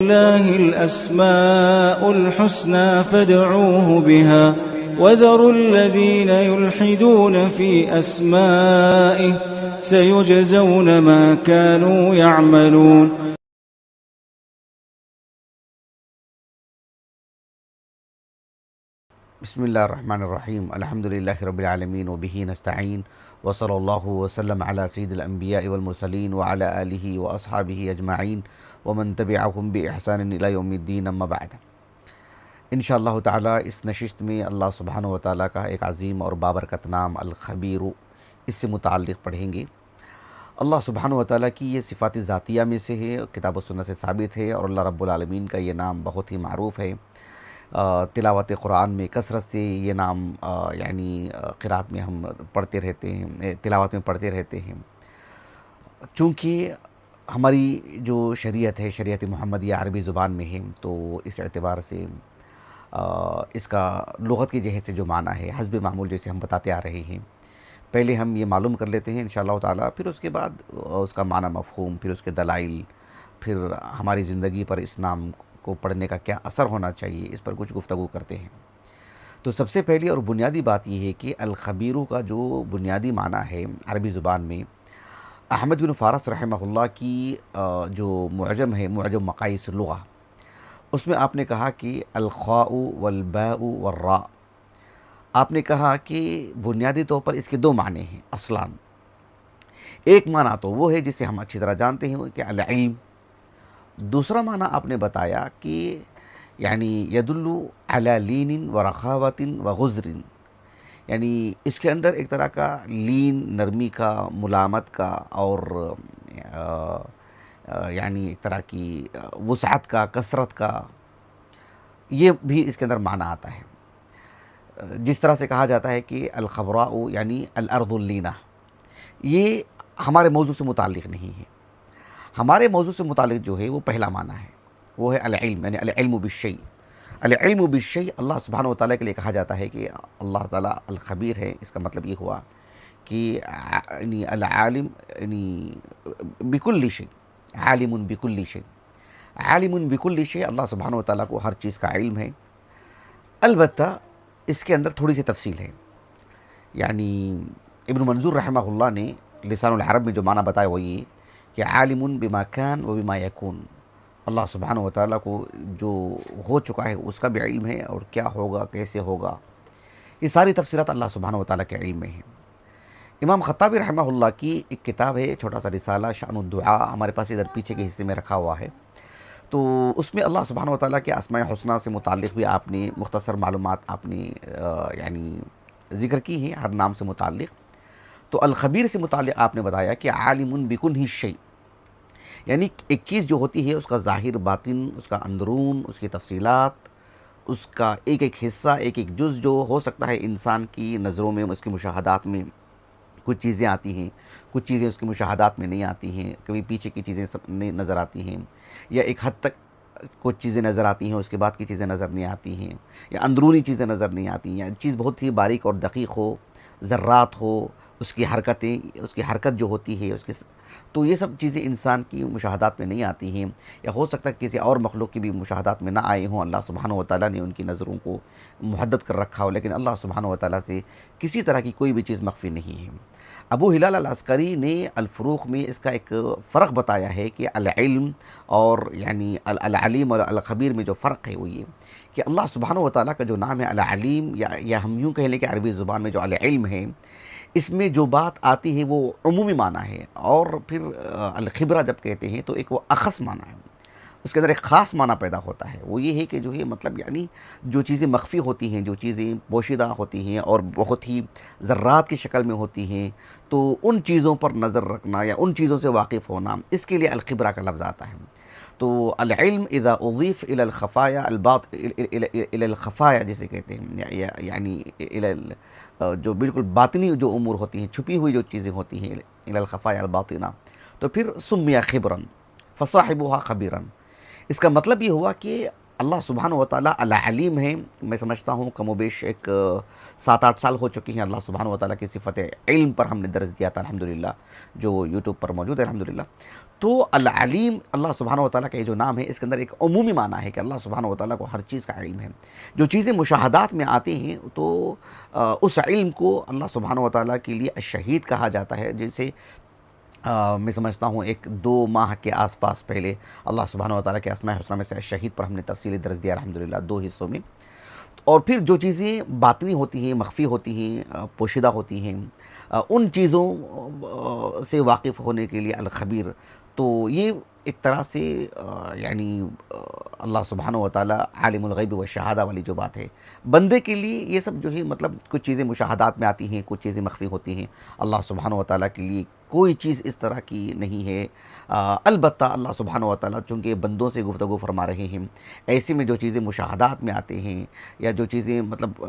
لله الأسماء الحسنى فادعوه بها وذروا الذين يلحدون في أسمائه سيجزون ما كانوا يعملون. بسم اللہ الرحمن الرحیم الحمدللہ رب العالمین وبہ نستعین وصلی اللہ وسلم علی سید الانبیاء والمرسلین وعلی آلہ واصحابہ اجمعین ومن تبعہم بإحسان الی یوم الدین اما بعد. انشاءاللہ تعالی اس نشست میں اللہ سبحانہ وتعالی کا ایک عظیم اور بابرکت نام الخبیر اس سے متعلق پڑھیں گے. اللہ سبحانہ وتعالی کی یہ صفات ذاتیہ میں سے ہے، کتاب و سنت سے ثابت ہے، اور اللہ رب العالمین کا یہ نام بہت ہی معروف ہے. تلاوت قرآن میں کثرت سے یہ نام قرات میں ہم پڑھتے رہتے ہیں، تلاوت میں پڑھتے رہتے ہیں. چونکہ ہماری جو شریعت ہے، شریعت محمدیہ عربی زبان میں ہے، تو اس اعتبار سے اس کا لغت کی جہت سے جو معنی ہے حسب معمول جیسے ہم بتاتے آ رہے ہیں، پہلے ہم یہ معلوم کر لیتے ہیں انشاءاللہ تعالی، پھر اس کے بعد اس کا معنی مفہوم، پھر اس کے دلائل، پھر ہماری زندگی پر اس نام کو پڑھنے کا کیا اثر ہونا چاہیے، اس پر کچھ گفتگو کرتے ہیں. تو سب سے پہلی اور بنیادی بات یہ ہے کہ الخبیرو کا جو بنیادی معنی ہے عربی زبان میں، احمد بن فارس رحمہ اللہ کی جو معجم ہے، معجم مقاییس اللغہ، اس میں آپ نے کہا کہ الخاء والباء والراء، آپ نے کہا کہ بنیادی طور پر اس کے دو معنی ہیں اصلاً. ایک معنی تو وہ ہے جسے ہم اچھی طرح جانتے ہیں کہ العلم. دوسرا معنی آپ نے بتایا کہ یدل علی لین و رخاوت و غزر، یعنی اس کے اندر ایک طرح کا لین، نرمی کا، ملامت کا، اور ایک طرح کی وسعت کا، کثرت کا، یہ بھی اس کے اندر معنی آتا ہے. جس طرح سے کہا جاتا ہے کہ الخبراء یعنی الارض اللینہ، یہ ہمارے موضوع سے متعلق نہیں ہے. ہمارے موضوع سے متعلق جو ہے وہ پہلا معنی ہے، وہ ہے العلم، یعنی العلم بالشیء. العلم بالشیء اللہ سبحانہ وتعالیٰ کے لیے کہا جاتا ہے کہ اللہ تعالیٰ الخبیر ہے. اس کا مطلب یہ ہوا کہ العالم بکل شیء، عالم بکل شیء، عالم بکل شیء. اللہ سبحانہ وتعالیٰ کو ہر چیز کا علم ہے. البتہ اس کے اندر تھوڑی سی تفصیل ہے. ابن منظور رحمہ اللہ نے لسان العرب میں جو معنی بتایا وہ یہ کہ عالم بما کان و بما یکون، اللہ سبحانہ وتعالیٰ کو جو ہو چکا ہے اس کا بھی علم ہے، اور کیا ہوگا، کیسے ہوگا، یہ ساری تفصیلات اللہ سبحانہ وتعالیٰ کے علم میں ہیں. امام خطابی رحمہ اللہ کی ایک کتاب ہے، چھوٹا سا رسالہ شأن الدعاء، ہمارے پاس ادھر پیچھے کے حصے میں رکھا ہوا ہے. تو اس میں اللہ سبحانہ وتعالیٰ کے اسماء حسنہ سے متعلق بھی آپ نے مختصر معلومات آپ نے ذکر کی ہیں ہر نام سے متعلق. تو الخبیر سے متعلق آپ نے بتایا کہ عالم بکل شیء، یعنی ایک چیز جو ہوتی ہے اس کا ظاہر، باطن، اس کا اندرون، اس کی تفصیلات، اس کا ایک ایک حصہ، ایک ایک جز جو ہو سکتا ہے انسان کی نظروں میں، اس کے مشاہدات میں کچھ چیزیں آتی ہیں، کچھ چیزیں اس کے مشاہدات میں نہیں آتی ہیں، کبھی پیچھے کی چیزیں سب نظر آتی ہیں، یا ایک حد تک کچھ چیزیں نظر آتی ہیں، اس کے بعد کی چیزیں نظر نہیں آتی ہیں، یا اندرونی چیزیں نظر نہیں آتی ہیں، یا چیز بہت ہی باریک اور دقیق ہو، ذرات ہو، اس کی حرکتیں، اس کی حرکت جو ہوتی ہے اس کے، تو یہ سب چیزیں انسان کی مشاہدات میں نہیں آتی ہیں، یا ہو سکتا ہے کسی اور مخلوق کی بھی مشاہدات میں نہ آئے ہوں. اللہ سبحانہ وتعالیٰ نے ان کی نظروں کو محدد کر رکھا ہو، لیکن اللہ سبحانہ وتعالیٰ سے کسی طرح کی کوئی بھی چیز مخفی نہیں ہے. ابو ہلال العسکری نے الفروق میں اس کا ایک فرق بتایا ہے کہ العلم اور العلیم اور الخبیر میں جو فرق ہے وہ یہ کہ اللہ سبحانہ وتعالیٰ کا جو نام ہے العلیم، یا ہم یوں کہہ لیں کہ عربی زبان میں جو العلم ہے، اس میں جو بات آتی ہے وہ عمومی معنی ہے، اور پھر الخبرہ جب کہتے ہیں تو ایک وہ اخص معنی ہے، اس کے اندر ایک خاص معنی پیدا ہوتا ہے. وہ یہ ہے کہ جو ہے مطلب جو چیزیں مخفی ہوتی ہیں، جو چیزیں پوشیدہ ہوتی ہیں اور بہت ہی ذرات کی شکل میں ہوتی ہیں، تو ان چیزوں پر نظر رکھنا یا ان چیزوں سے واقف ہونا، اس کے لیے الخبرہ کا لفظ آتا ہے. تو العلم اذا اضیف الى الخفایا الى الخفایا جسے کہتے ہیں، جو بالکل باطنی جو امور ہوتی ہیں، چھپی ہوئی جو چیزیں ہوتی ہیں، الى الخفایا الباطنہ، تو پھر سمیا خبرا فصاحبها خبیرا. اس کا مطلب یہ ہوا کہ اللہ سبحانہ وتعالیٰ العلیم ہے. میں سمجھتا ہوں کم و بیش ایک 7-8 سال ہو چکی ہیں اللہ سبحانہ وتعالیٰ کی صفت علم پر ہم نے درس دیا تھا الحمدللہ، جو یوٹیوب پر موجود ہے الحمدللہ. تو العلیم اللہ سبحانہ و تعالیٰ کا یہ جو نام ہے اس کے اندر ایک عمومی معنی ہے کہ اللہ سبحانہ و تعالیٰ کو ہر چیز کا علم ہے. جو چیزیں مشاہدات میں آتی ہیں تو اس علم کو اللہ سبحانہ و تعالیٰ کے لیے الشہید کہا جاتا ہے. جیسے میں سمجھتا ہوں 1-2 ماہ کے آس پاس پہلے اللہ سبحانہ و تعالیٰ کے اسماء الحسنی میں سے الشہید پر ہم نے تفصیلی درس دیا الحمدللہ 2 حصوں میں. اور پھر جو چیزیں باطنی ہوتی ہیں، مخفی ہوتی ہیں، پوشیدہ ہوتی ہیں، ان چیزوں سے واقف ہونے کے لیے الخبیر. تو یہ ایک طرح سے یعنی اللہ سبحانہ و تعالیٰ عالم الغیب والشہادہ والی جو بات ہے، بندے کے لیے یہ سب جو ہے مطلب کچھ چیزیں مشاہدات میں آتی ہیں، کچھ چیزیں مخفی ہوتی ہیں. اللہ سبحانہ و تعالیٰ کے لیے کوئی چیز اس طرح کی نہیں ہے. البتہ اللہ سبحانہ و تعالیٰ چونکہ بندوں سے گفتگو فرما رہے ہیں، ایسے میں جو چیزیں مشاہدات میں آتے ہیں یا جو چیزیں مطلب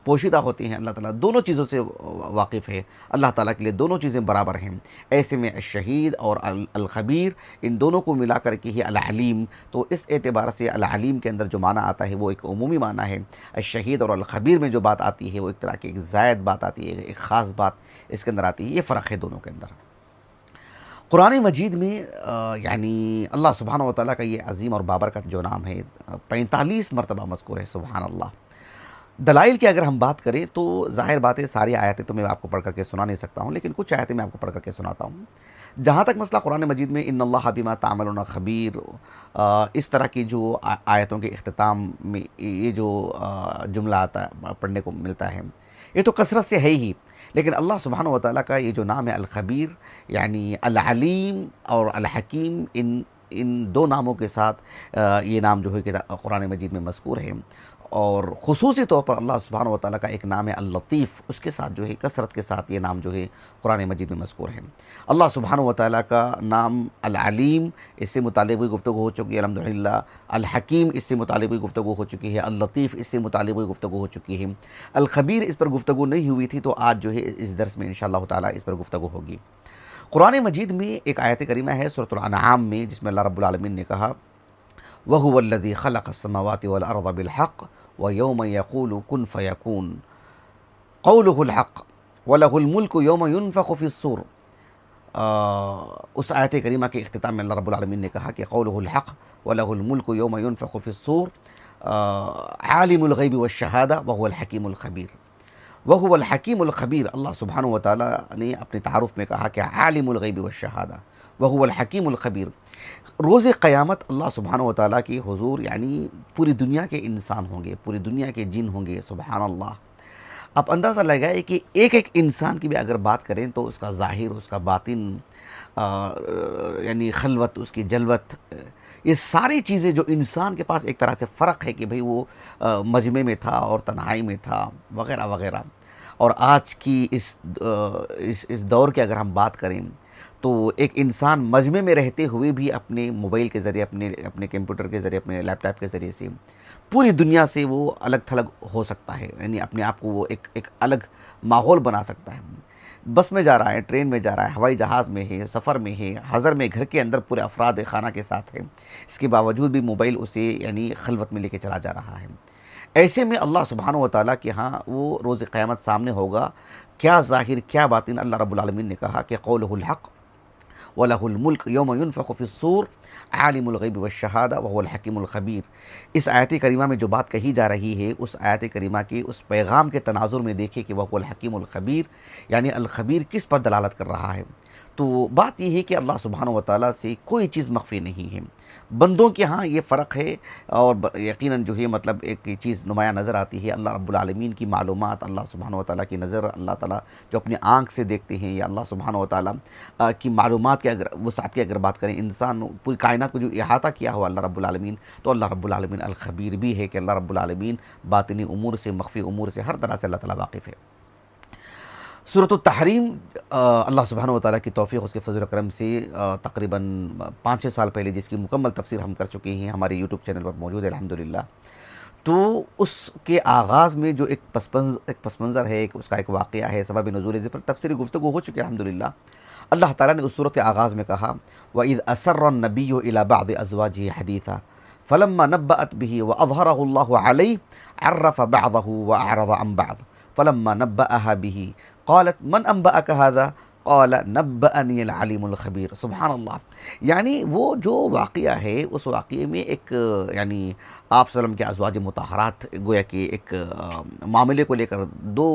پوشیدہ ہوتی ہیں، اللہ تعالیٰ دونوں چیزوں سے واقف ہے. اللہ تعالیٰ کے لیے دونوں چیزیں برابر ہیں. ایسے میں الشہید اور الخبیر ان دونوں کو ملا کر کے ہی العلیم. تو اس اعتبار سے العلیم کے اندر جو معنی آتا ہے وہ ایک عمومی معنی ہے. الشہید اور الخبیر میں جو بات آتی ہے وہ ایک طرح کی ایک زائد بات آتی ہے، ایک خاص بات اس کے اندر آتی ہے. یہ فرق ہے دونوں کے اندر. قرآن مجید میں یعنی اللہ سبحانہ و تعالیٰ کا یہ عظیم اور بابرکت جو نام ہے 45 مرتبہ مذکور ہے. سبحان اللہ. دلائل کی اگر ہم بات کریں تو ظاہر بات ہے ساری آیتیں تو میں آپ کو پڑھ کر کے سنا نہیں سکتا ہوں، لیکن کچھ آیتیں میں آپ کو پڑھ کر کے سناتا ہوں. جہاں تک مسئلہ قرآن مجید میں ان اللہ بما تعملون خبیر، اس طرح کی جو آیتوں کے اختتام میں یہ جو جملہ آتا ہے پڑھنے کو ملتا ہے، یہ تو کثرت سے ہے ہی. لیکن اللہ سبحانہ و تعالیٰ کا یہ جو نام ہے الخبیر یعنی العلیم اور الحکیم، ان 2 ناموں کے ساتھ یہ نام جو ہے کہ قرآن مجید میں مذکور ہے. اور خصوصی طور پر اللہ سبحانہ و تعالیٰ کا ایک نام ہے اللطیف، اس کے ساتھ جو ہے کثرت کے ساتھ یہ نام جو ہے قرآن مجید میں مذکور ہے. اللہ سبحانہ و تعالیٰ کا نام العلیم، اس سے متعلق بھی گفتگو ہو چکی ہے الحمدللہ. الحکیم اس سے متعلق بھی گفتگو ہو چکی ہے. اللطیف اس سے متعلق بھی گفتگو ہو چکی ہے. الخبیر اس پر گفتگو نہیں ہوئی تھی، تو آج جو ہے اس درس میں انشاءاللہ تعالیٰ اس پر گفتگو ہوگی. قرآن مجید میں ایک آیت کریمہ ہے سورۃ الانعام میں جس میں اللہ رب العالمین نے کہا وَهُوَ الَّذِي خَلَقَ السَّمَاوَاتِ وَالْأَرْضَ بِالْحَقِّ وَيَوْمَ يَقُولُ كُنْ فَيَكُونُ قَوْلُهُ الْحَقُّ وَلَهُ الْمُلْكُ يَوْمَ يُنْفَخُ فِي الصُّورِ. اس آیت کریمہ کے اختتام میں اللہ رب العالمین نے کہا کہ قَوْلُهُ الْحَقُّ وَلَهُ الْمُلْكُ يَوْمَ يُنْفَخُ فِي الصُّورِ عَالِمُ الْغَيْبِ وَالشَّهَادَةِ وَهُوَ الْحَكِيمُ الْخَبِيرُ. وَهُوَ الْحَكِيمُ الْخَبِيرُ. اللہ سبحانہ و تعالیٰ نے اپنے تعارف میں کہا کہ عالم الغیب والشہادہ وَهُوَ الْحَكِيمُ الْخَبِيرُ. روز قیامت اللہ سبحانہ و تعالیٰ کی حضور یعنی پوری دنیا کے انسان ہوں گے، پوری دنیا کے جن ہوں گے. سبحان اللہ. اب اندازہ لگائے کہ ایک انسان کی بھی اگر بات کریں تو اس کا ظاہر، اس کا باطن، یعنی خلوت، اس کی جلوت، یہ ساری چیزیں جو انسان کے پاس ایک طرح سے فرق ہے کہ بھئی وہ مجمع میں تھا اور تنہائی میں تھا وغیرہ وغیرہ. اور آج کی اس دور کے اگر ہم بات کریں تو ایک انسان مجمع میں رہتے ہوئے بھی اپنے موبائل کے ذریعے، اپنے کمپیوٹر کے ذریعے، اپنے لیپ ٹاپ کے ذریعے سے پوری دنیا سے وہ الگ تھلگ ہو سکتا ہے. یعنی اپنے آپ کو وہ ایک الگ ماحول بنا سکتا ہے. بس میں جا رہا ہے، ٹرین میں جا رہا ہے، ہوائی جہاز میں ہے، سفر میں ہے، حضر میں، گھر کے اندر پورے افراد خانہ کے ساتھ ہے، اس کے باوجود بھی موبائل اسے یعنی خلوت میں لے کے چلا جا رہا ہے. ایسے میں اللہ سبحانہ و تعالیٰ کے ہاں وہ روز قیامت سامنے ہوگا. کیا ظاہر کیا باطن. اللہ رب العالمین نے کہا کہ قولہ الحق وَلَهُ الْمُلْكُ يَوْمَ يُنْفَخُ فِي الصُّورِ عَالِمُ الْغَيْبِ وَالشَّهَادَةِ وَهُوَ الْحَكِيمُ الْخَبِيرُ. اس آیت کریمہ میں جو بات کہی جا رہی ہے اس آیت کریمہ کے اس پیغام کے تناظر میں دیکھیں کہ وَهُوَ الْحَكِيمُ الْخَبِيرُ یعنی الخبیر کس پر دلالت کر رہا ہے. تو بات یہ ہے کہ اللہ سبحانہ و تعالیٰ سے کوئی چیز مخفی نہیں ہے. بندوں کے ہاں یہ فرق ہے اور یقیناً جو ہے مطلب ایک چیز نمایاں نظر آتی ہے. اللہ رب العالمین کی معلومات، اللہ سبحانہ و تعالیٰ کی نظر، اللہ تعالیٰ جو اپنے آنکھ سے دیکھتے ہیں، یا اللہ سبحانہ و تعالیٰ کی معلومات کی اگر وسعت کی اگر بات کریں، انسان پوری کائنات کو جو احاطہ کیا ہوا اللہ رب العالمین، تو اللہ رب العالمین الخبیر بھی ہے کہ اللہ رب العالمین باطنی امور سے، مخفی امور سے ہر طرح سے اللہ تعالیٰ واقف ہے. سورۃ التحریم اللہ سبحانہ و تعالیٰ کی توفیق، اس کے فضل و کرم سے تقریباً 5-6 سال پہلے جس کی مکمل تفسیر ہم کر چکے ہیں، ہمارے یوٹیوب چینل پر موجود ہے الحمدللہ. تو اس کے آغاز میں جو ایک پس منظر ہے، اس کا ایک واقعہ ہے، سبب نزول ہے، جس پر تفسیری گفتگو ہو چکی ہے الحمدللہ. اللہ تعالیٰ نے اس صورت آغاز میں کہا وَإِذْ أَسَرَّ النَّبِيُّ إِلَى بَعْضِ أَزْوَاجِهِ حَدِيثًا فَلَمَّا نَبَّأَتْ بِهِ وَأَظْهَرَهُ اللَّهُ عَلَيْهِ عَرَّفَ بَعْضَهُ وَأَعْرَضَ عَنْ بَعْضٍ فَلَمَّا نَبَّأَهَا بِهِ قالت من انبأك هذا قال نبأنی العلیم الخبیر. سبحان اللہ. یعنی وہ جو واقعہ ہے اس واقعے میں ایک یعنی آپ صلی اللہ علیہ وسلم کے ازواج مطہرات گویا کہ ایک معاملے کو لے کر دو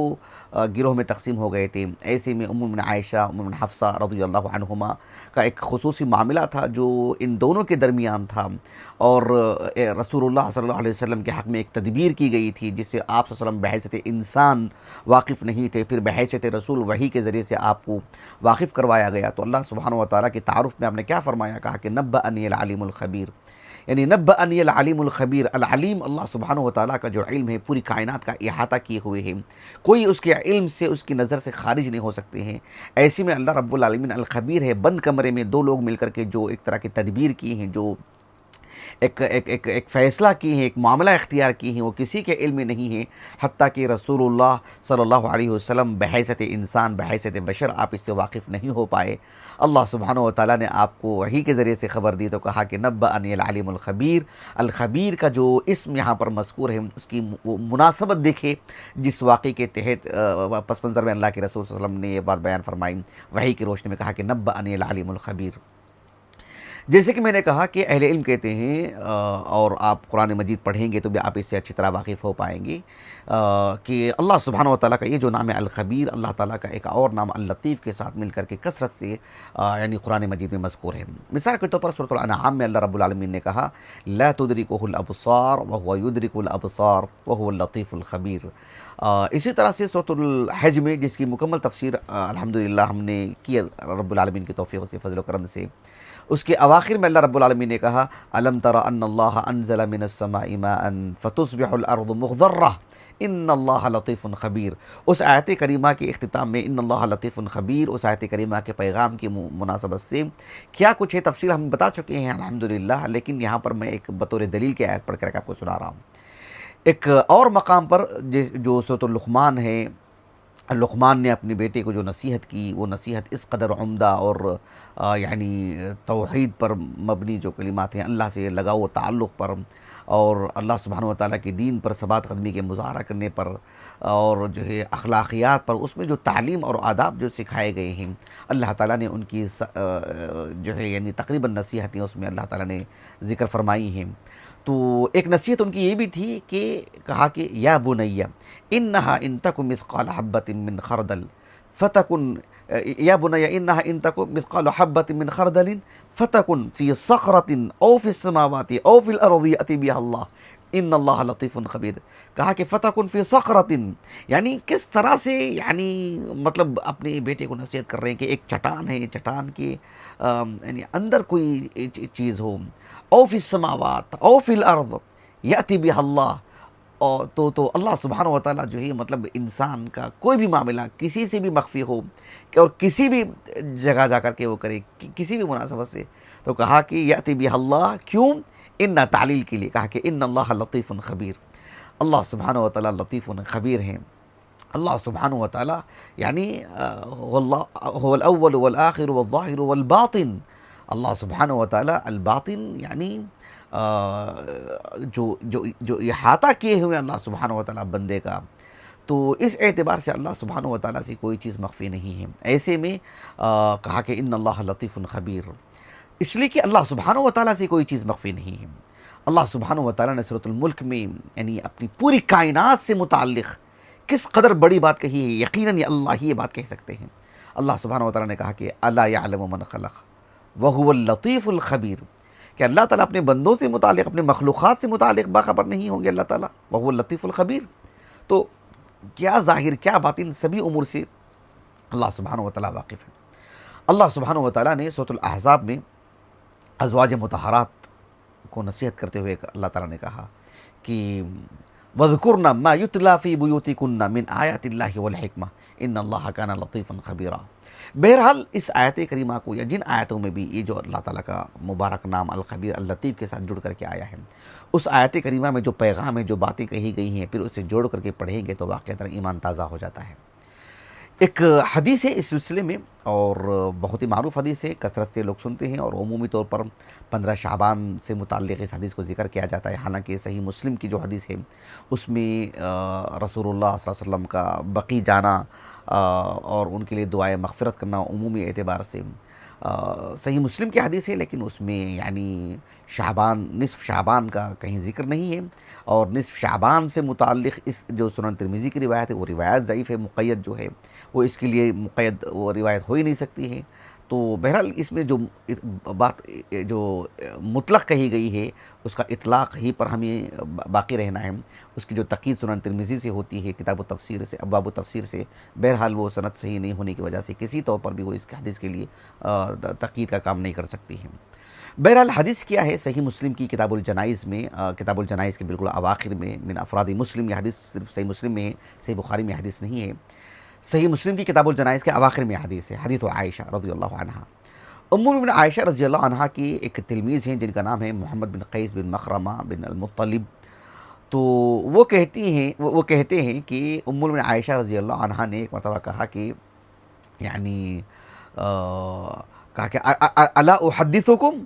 گروہ میں تقسیم ہو گئے تھے. ایسے میں ام المؤمنین عائشہ، ام المؤمنین حفصہ رضی اللہ عنہما کا ایک خصوصی معاملہ تھا جو ان دونوں کے درمیان تھا، اور رسول اللہ صلی اللہ علیہ وسلم کے حق میں ایک تدبیر کی گئی تھی جس سے آپ صلی اللہ علیہ وسلم بحیثیت انسان واقف نہیں تھے، پھر بحیثیت رسول وحی کے ذریعے سے آپ کو واقف کروایا گیا. تو اللہ سبحانہ و تعالیٰ کے تعارف میں آپ نے کیا فرمایا؟ کہا کہ نبأنی العلیم الخبیر. یعنی نبأنی العلیم الخبیر، العلیم اللہ سبحانہ و تعالیٰ کا جو علم ہے پوری کائنات کا احاطہ کیے ہوئے ہیں، کوئی اس کے علم سے اس کی نظر سے خارج نہیں ہو سکتے ہیں. ایسے میں اللہ رب العالمین الخبیر ہے. بند کمرے میں دو لوگ مل کر کے جو ایک طرح کی تدبیر کی ہیں، جو ایک فیصلہ کی ہیں، ایک معاملہ اختیار کی ہیں، وہ کسی کے علم میں نہیں ہے، حتیٰ کہ رسول اللہ صلی اللہ علیہ وسلم بحیثیت انسان، بحیثیت بشر آپ اس سے واقف نہیں ہو پائے. اللہ سبحانہ و تعالیٰ نے آپ کو وحی کے ذریعے سے خبر دی تو کہا کہ نبأنی العلیم الخبیر. الخبیر کا جو اسم یہاں پر مذکور ہے اس کی مناسبت دیکھے جس واقعے کے تحت پس منظر میں اللہ کے رسول صلی اللہ علیہ وسلم نے یہ بات بیان فرمائی وحی کی روشنی میں، کہا کہ نبأنی العلیم الخبیر. جیسے کہ میں نے کہا کہ اہل علم کہتے ہیں اور آپ قرآن مجید پڑھیں گے تو بھی آپ اس سے اچھی طرح واقف ہو پائیں گے کہ اللہ سبحانہ و تعالیٰ کا یہ جو نام ہے الخبیر، اللہ تعالیٰ کا ایک اور نام اللطیف کے ساتھ مل کر کے کثرت سے یعنی قرآن مجید میں مذکور ہے. مثال کے طور پر سورۃ الانعام میں اللہ رب العالمین نے کہا لا تدرکہ الابصار وہو یدرک الابصار وہو اللطیف الخبیر. اسی طرح سے سورۃ الحج میں جس کی مکمل تفسیر الحمدللہ ہم نے کی رب العالمین کی توفیق سے، فضل و کرم سے، اس کے اواخر میں اللہ رب العالمین نے کہا الم تر ان اللہ انزل من السماء ماء فتصبح الارض مخضرہ ان اللہ لطیف خبیر. اس آیت کریمہ کے اختتام میں ان اللہ لطیف خبیر، اس آیت کریمہ کے پیغام کی مناسبت سے کیا کچھ ہے تفصیل ہم بتا چکے ہیں الحمدللہ، لیکن یہاں پر میں ایک بطور دلیل کی آیت پڑھ کر آپ کو سنا رہا ہوں. ایک اور مقام پر جو سورۃ اللقمان ہے، لقمان نے اپنی بیٹے کو جو نصیحت کی، وہ نصیحت اس قدر عمدہ اور یعنی توحید پر مبنی جو کلمات ہیں، اللہ سے لگاؤ و تعلق پر اور اللہ سبحانہ و تعالیٰ کے دین پر ثبات قدمی کے مظاہرہ کرنے پر اور جو ہے اخلاقیات پر، اس میں جو تعلیم اور آداب جو سکھائے گئے ہیں اللہ تعالیٰ نے ان کی جو ہے یعنی تقریباً نصیحتیں اس میں اللہ تعالیٰ نے ذکر فرمائی ہیں. تو ایک نصیحت ان کی یہ بھی تھی کہ کہا کہ یا بنی انہا ان تک مثقال حبۃ من خردل فتکن یا بنی انہا ان تک مثقال حبۃ من خردل فتکن فی صخرۃ او فی السماوات او فی الارض یأتی بها اللہ ان اللہ لطیف خبیر. کہا کہ فتکن فی صخرۃ، یعنی کس طرح سے یعنی مطلب اپنے بیٹے کو نصیحت کر رہے ہیں کہ ایک چٹان ہے، چٹان کے یعنی اندر کوئی چیز ہو، او فی السماوات او فی الارض یأتی بها اللہ. اور تو اللہ سبحانہ و تعالیٰ جو ہے مطلب انسان کا کوئی بھی معاملہ کسی سے بھی مخفی ہو کہ اور کسی بھی جگہ جا کر کے وہ کرے کسی بھی مناسبت سے، تو کہا کہ یأتی بها اللہ. کیوں؟ ان تعلیل کے لیے کہا کہ ان اللہ لطیف خبیر. اللہ سبحانہ و تعالیٰ لطیف خبیر ہیں. اللہ سبحانہ و تعالیٰ یعنی هو الاول والآخر والظاہر والباطن. اللہ سبحانہ و تعالیٰ الباطن یعنی جو احاطہ کیے ہوئے اللہ سبحانہ و تعالیٰ بندے کا، تو اس اعتبار سے اللہ سبحانہ و تعالیٰ سے کوئی چیز مخفی نہیں ہے. ایسے میں کہا کہ ان اللہ لطیف خبیر، اس لیے کہ اللہ سبحانہ و تعالیٰ سے کوئی چیز مخفی نہیں ہے. اللہ سبحانہ و تعالیٰ نے سورۃ الملک میں یعنی اپنی پوری کائنات سے متعلق کس قدر بڑی بات کہی ہے، یقیناً اللہ ہی یہ بات کہہ سکتے ہیں. اللہ سبحانہ و تعالیٰ نے کہا کہ الا یعلم من خلق وہو اللطیف الخبیر، کہ اللہ تعالیٰ اپنے بندوں سے متعلق، اپنے مخلوقات سے متعلق باخبر نہیں ہوں گے اللہ تعالیٰ، وہو اللطیف الخبیر. تو کیا ظاہر کیا باطن سبھی امور سے اللہ سبحانہ و تعالیٰ واقف ہے. اللہ سبحانہ و تعالیٰ نے سورۃ الاحزاب میں ازواج مطہرات کو نصیحت کرتے ہوئے اللہ تعالیٰ نے کہا کہ وَاذْكُرْنَ مَا يُتْلَى فِي بُيُوتِكُنَّ مِنْ آيَاتِ اللَّهِ وَالْحِكْمَةِ إِنَّ اللَّهَ كَانَ لَطِيفًا خَبِيرًا. بہرحال اس آیت کریمہ کو یا جن آیتوں میں بھی یہ جو اللہ تعالیٰ کا مبارک نام الخبیر اللطیف کے ساتھ جڑ کر کے آیا ہے، اس آیت کریمہ میں جو پیغام ہے، جو باتیں کہی گئی ہیں، پھر اسے جوڑ کر کے پڑھیں گے تو واقعتاً ایمان تازہ ہو جاتا ہے. ایک حدیث ہے اس سلسلے میں اور بہت ہی معروف حدیث ہے، کثرت سے لوگ سنتے ہیں اور عمومی طور پر 15 شعبان سے متعلق اس حدیث کو ذکر کیا جاتا ہے. حالانکہ صحیح مسلم کی جو حدیث ہے اس میں رسول اللہ صلی اللہ علیہ وسلم کا بقی جانا اور ان کے لیے دعائے مغفرت کرنا عمومی اعتبار سے۔ صحیح مسلم کی حدیث ہے، لیکن اس میں یعنی شعبان، نصف شعبان کا کہیں ذکر نہیں ہے، اور نصف شعبان سے متعلق اس جو سنن ترمذی کی روایت ہے وہ روایت ضعیف ہے، مقید جو ہے وہ اس کے لیے مقید وہ روایت ہو ہی نہیں سکتی ہے۔ تو بہرحال اس میں جو بات جو مطلق کہی گئی ہے اس کا اطلاق ہی پر ہمیں باقی رہنا ہے، اس کی جو تقید سنن ترمذی سے ہوتی ہے، کتاب التفسیر سے، ابواب التفسیر سے، بہرحال وہ سند صحیح نہیں ہونے کی وجہ سے کسی طور پر بھی وہ اس حدیث کے لیے تقید کا کام نہیں کر سکتی ہے۔ بہرحال حدیث کیا ہے؟ صحیح مسلم کی کتاب الجنائز میں، کتاب الجنائز کے بالکل اواخر میں، من افراد مسلم، یہ حدیث صرف صحیح مسلم میں ہے، صحیح بخاری میں حدیث نہیں ہے، صحیح مسلم کی کتاب الجنائز کے اواخر میں حدیث ہے، حدیث عائشہ رضی اللہ عنہا۔ ام المؤمنین عائشہ رضی اللہ عنہا کی ایک تلمیذ ہیں جن کا نام ہے محمد بن قیس بن مخرمہ بن المطلب۔ تو وہ کہتے ہیں کہ ام المؤمنین عائشہ رضی اللہ عنہا نے ایک مرتبہ کہا کہ یعنی کہا کہ الا احدثکم